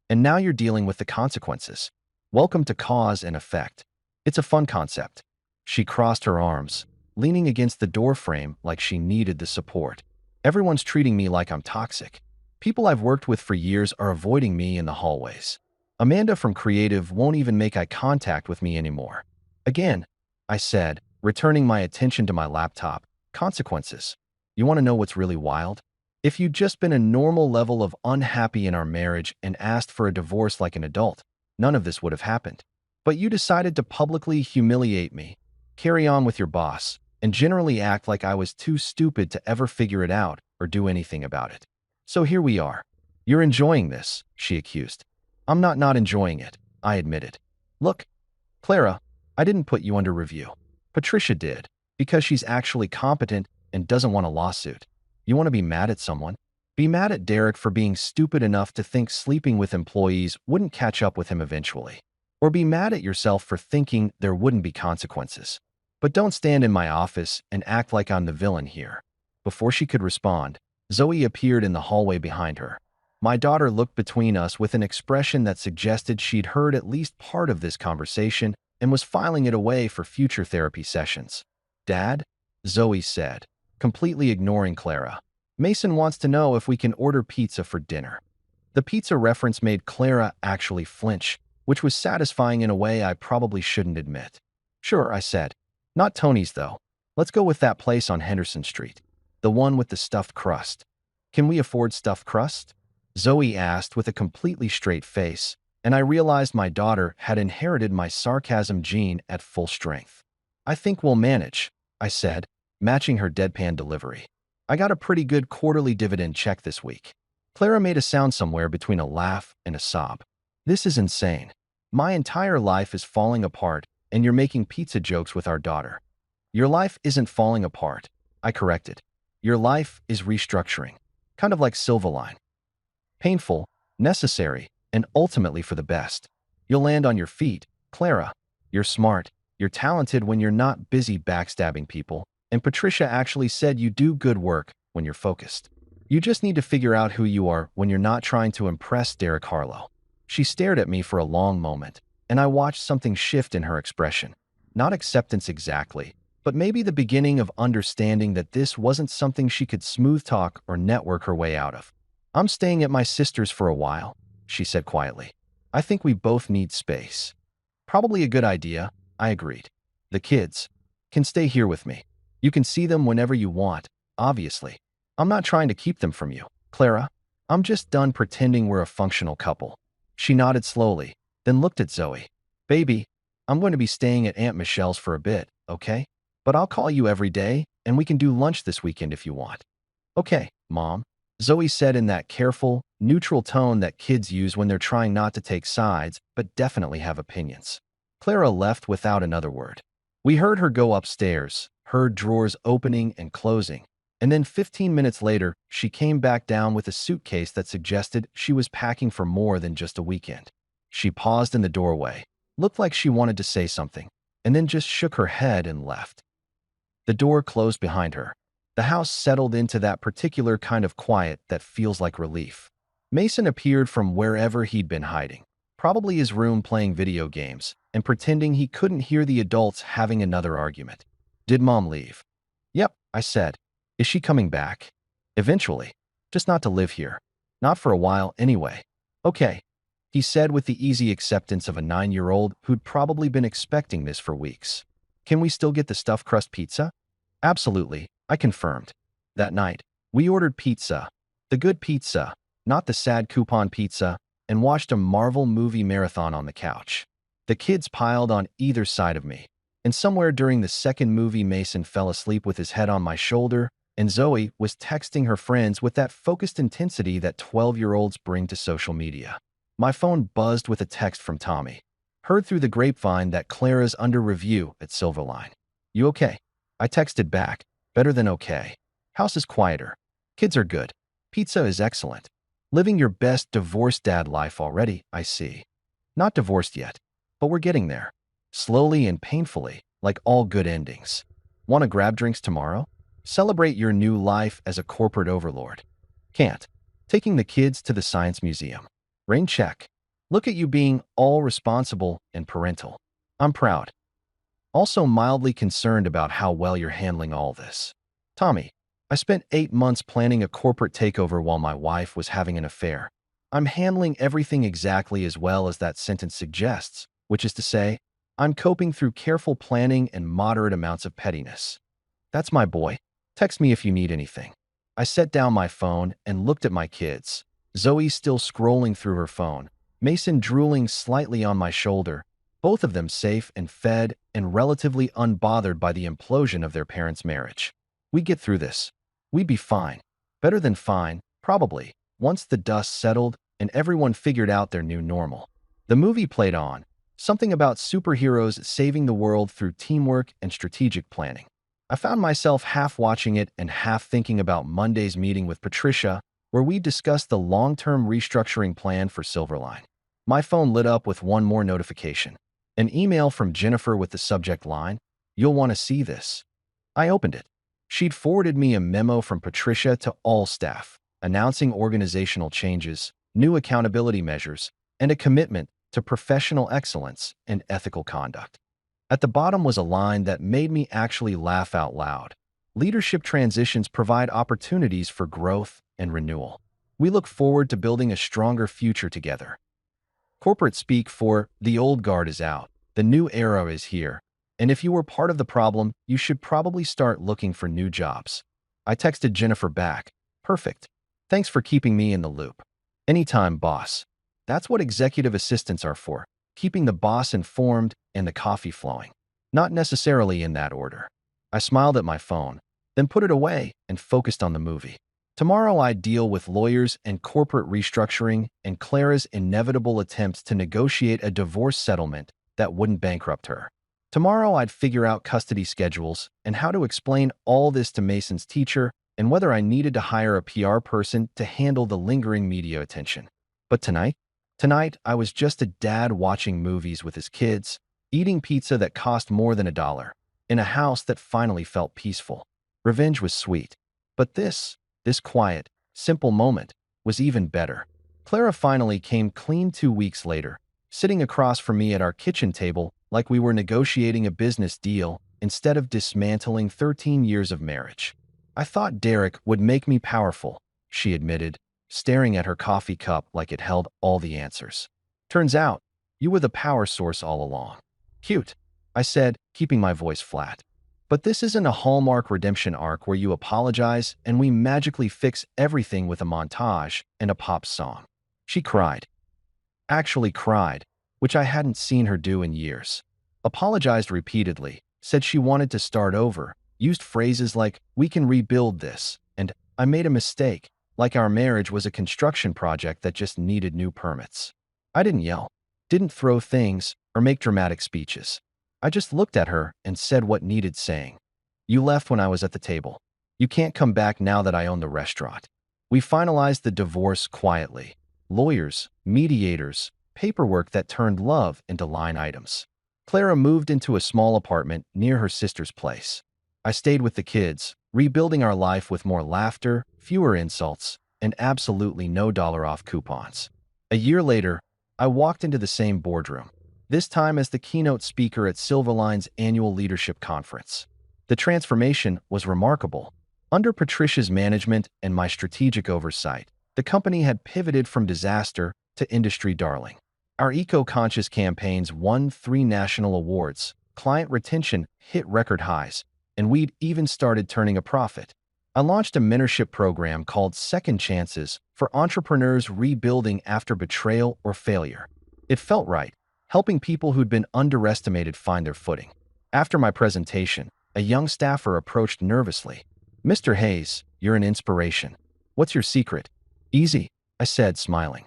And now you're dealing with the consequences. Welcome to cause and effect. It's a fun concept. She crossed her arms, leaning against the doorframe like she needed the support. Everyone's treating me like I'm toxic. People I've worked with for years are avoiding me in the hallways. Amanda from Creative won't even make eye contact with me anymore. Again, I said, returning my attention to my laptop. Consequences. You want to know what's really wild? If you'd just been a normal level of unhappy in our marriage and asked for a divorce like an adult, none of this would have happened. But you decided to publicly humiliate me, carry on with your boss, and generally act like I was too stupid to ever figure it out or do anything about it. So here we are. You're enjoying this, she accused. I'm not enjoying it, I admitted. Look, Clara, I didn't put you under review. Patricia did, because she's actually competent and doesn't want a lawsuit. You want to be mad at someone? Be mad at Derek for being stupid enough to think sleeping with employees wouldn't catch up with him eventually. Or be mad at yourself for thinking there wouldn't be consequences. But don't stand in my office and act like I'm the villain here. Before she could respond, Zoe appeared in the hallway behind her. My daughter looked between us with an expression that suggested she'd heard at least part of this conversation and was filing it away for future therapy sessions. Dad? Zoe said, completely ignoring Clara. Mason wants to know if we can order pizza for dinner. The pizza reference made Clara actually flinch, which was satisfying in a way I probably shouldn't admit. Sure, I said. Not Tony's, though. Let's go with that place on Henderson Street. The one with the stuffed crust. Can we afford stuffed crust? Zoe asked with a completely straight face, and I realized my daughter had inherited my sarcasm gene at full strength. I think we'll manage, I said, matching her deadpan delivery. I got a pretty good quarterly dividend check this week. Clara made a sound somewhere between a laugh and a sob. This is insane. My entire life is falling apart, and you're making pizza jokes with our daughter. Your life isn't falling apart, I corrected. Your life is restructuring, kind of like Silverline. Painful, necessary, and ultimately for the best. You'll land on your feet, Clara. You're smart, you're talented when you're not busy backstabbing people, and Patricia actually said you do good work when you're focused. You just need to figure out who you are when you're not trying to impress Derek Harlow. She stared at me for a long moment, and I watched something shift in her expression. Not acceptance exactly, but maybe the beginning of understanding that this wasn't something she could smooth talk or network her way out of. I'm staying at my sister's for a while, she said quietly. I think we both need space. Probably a good idea, I agreed. The kids can stay here with me. You can see them whenever you want, obviously. I'm not trying to keep them from you, Clara. I'm just done pretending we're a functional couple. She nodded slowly, then looked at Zoe. Baby, I'm going to be staying at Aunt Michelle's for a bit, okay? But I'll call you every day, and we can do lunch this weekend if you want. Okay, Mom, Zoe said in that careful, neutral tone that kids use when they're trying not to take sides, but definitely have opinions. Clara left without another word. We heard her go upstairs, heard drawers opening and closing, and then 15 minutes later, she came back down with a suitcase that suggested she was packing for more than just a weekend. She paused in the doorway, looked like she wanted to say something, and then just shook her head and left. The door closed behind her. The house settled into that particular kind of quiet that feels like relief. Mason appeared from wherever he'd been hiding, probably his room playing video games, and pretending he couldn't hear the adults having another argument. Did Mom leave? Yep, I said. Is she coming back? Eventually. Just not to live here. Not for a while, anyway. Okay, he said with the easy acceptance of a 9-year-old who'd probably been expecting this for weeks. Can we still get the stuffed crust pizza? Absolutely, I confirmed. That night, we ordered pizza. The good pizza, not the sad coupon pizza, and watched a Marvel movie marathon on the couch. The kids piled on either side of me, and somewhere during the second movie Mason fell asleep with his head on my shoulder, and Zoe was texting her friends with that focused intensity that 12-year-olds bring to social media. My phone buzzed with a text from Tommy. Heard through the grapevine that Clara's under review at Silverline. You okay? I texted back. Better than okay. House is quieter. Kids are good. Pizza is excellent. Living your best divorced dad life already, I see. Not divorced yet, but we're getting there. Slowly and painfully, like all good endings. Want to grab drinks tomorrow? Celebrate your new life as a corporate overlord. Can't. Taking the kids to the science museum. Rain check. Look at you being all responsible and parental. I'm proud. Also mildly concerned about how well you're handling all this. Tommy, I spent 8 months planning a corporate takeover while my wife was having an affair. I'm handling everything exactly as well as that sentence suggests, which is to say, I'm coping through careful planning and moderate amounts of pettiness. That's my boy. Text me if you need anything. I set down my phone and looked at my kids. Zoe still scrolling through her phone, Mason drooling slightly on my shoulder, both of them safe and fed and relatively unbothered by the implosion of their parents' marriage. We'd get through this. We'd be fine. Better than fine, probably, once the dust settled and everyone figured out their new normal. The movie played on, something about superheroes saving the world through teamwork and strategic planning. I found myself half watching it and half thinking about Monday's meeting with Patricia, where we discussed the long-term restructuring plan for Silverline. My phone lit up with one more notification. An email from Jennifer with the subject line, "You'll want to see this." I opened it. She'd forwarded me a memo from Patricia to all staff, announcing organizational changes, new accountability measures, and a commitment to professional excellence and ethical conduct. At the bottom was a line that made me actually laugh out loud. Leadership transitions provide opportunities for growth and renewal. We look forward to building a stronger future together. Corporate speak for "the old guard is out, the new era is here, and if you were part of the problem, you should probably start looking for new jobs." I texted Jennifer back. Perfect. Thanks for keeping me in the loop. Anytime, boss. That's what executive assistants are for, keeping the boss informed and the coffee flowing. Not necessarily in that order. I smiled at my phone, then put it away and focused on the movie. Tomorrow I'd deal with lawyers and corporate restructuring and Clara's inevitable attempts to negotiate a divorce settlement that wouldn't bankrupt her. Tomorrow I'd figure out custody schedules and how to explain all this to Mason's teacher and whether I needed to hire a PR person to handle the lingering media attention. But tonight I was just a dad watching movies with his kids, eating pizza that cost more than $1, in a house that finally felt peaceful. Revenge was sweet, but this quiet, simple moment was even better. Clara finally came clean 2 weeks later, sitting across from me at our kitchen table like we were negotiating a business deal instead of dismantling 13 years of marriage. "I thought Derek would make me powerful," she admitted, staring at her coffee cup like it held all the answers. "Turns out, you were the power source all along." "Cute," I said, keeping my voice flat. "But this isn't a Hallmark redemption arc where you apologize and we magically fix everything with a montage and a pop song." She cried. Actually cried, which I hadn't seen her do in years. Apologized repeatedly, said she wanted to start over, used phrases like, "We can rebuild this," and "I made a mistake," like our marriage was a construction project that just needed new permits. I didn't yell, didn't throw things, or make dramatic speeches. I just looked at her and said what needed saying. "You left when I was at the table. You can't come back now that I own the restaurant." We finalized the divorce quietly. Lawyers, mediators, paperwork that turned love into line items. Clara moved into a small apartment near her sister's place. I stayed with the kids, rebuilding our life with more laughter, fewer insults, and absolutely no dollar off coupons. A year later, I walked into the same boardroom, this time as the keynote speaker at Silverline's annual leadership conference. The transformation was remarkable. Under Patricia's management and my strategic oversight, the company had pivoted from disaster to industry darling. Our eco-conscious campaigns won 3 national awards, client retention hit record highs, and we'd even started turning a profit. I launched a mentorship program called Second Chances for entrepreneurs rebuilding after betrayal or failure. It felt right, helping people who'd been underestimated find their footing. After my presentation, a young staffer approached nervously. "Mr. Hayes, you're an inspiration. What's your secret?" "Easy," I said, smiling.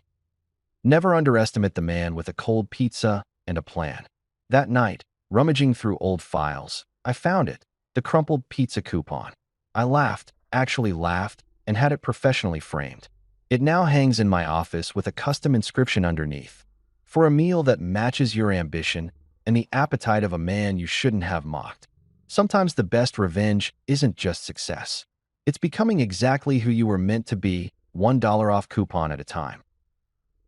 "Never underestimate the man with a cold pizza and a plan." That night, rummaging through old files, I found it, the crumpled pizza coupon. I laughed, actually laughed, and had it professionally framed. It now hangs in my office with a custom inscription underneath: "For a meal that matches your ambition and the appetite of a man you shouldn't have mocked." Sometimes the best revenge isn't just success. It's becoming exactly who you were meant to be, $1 off coupon at a time.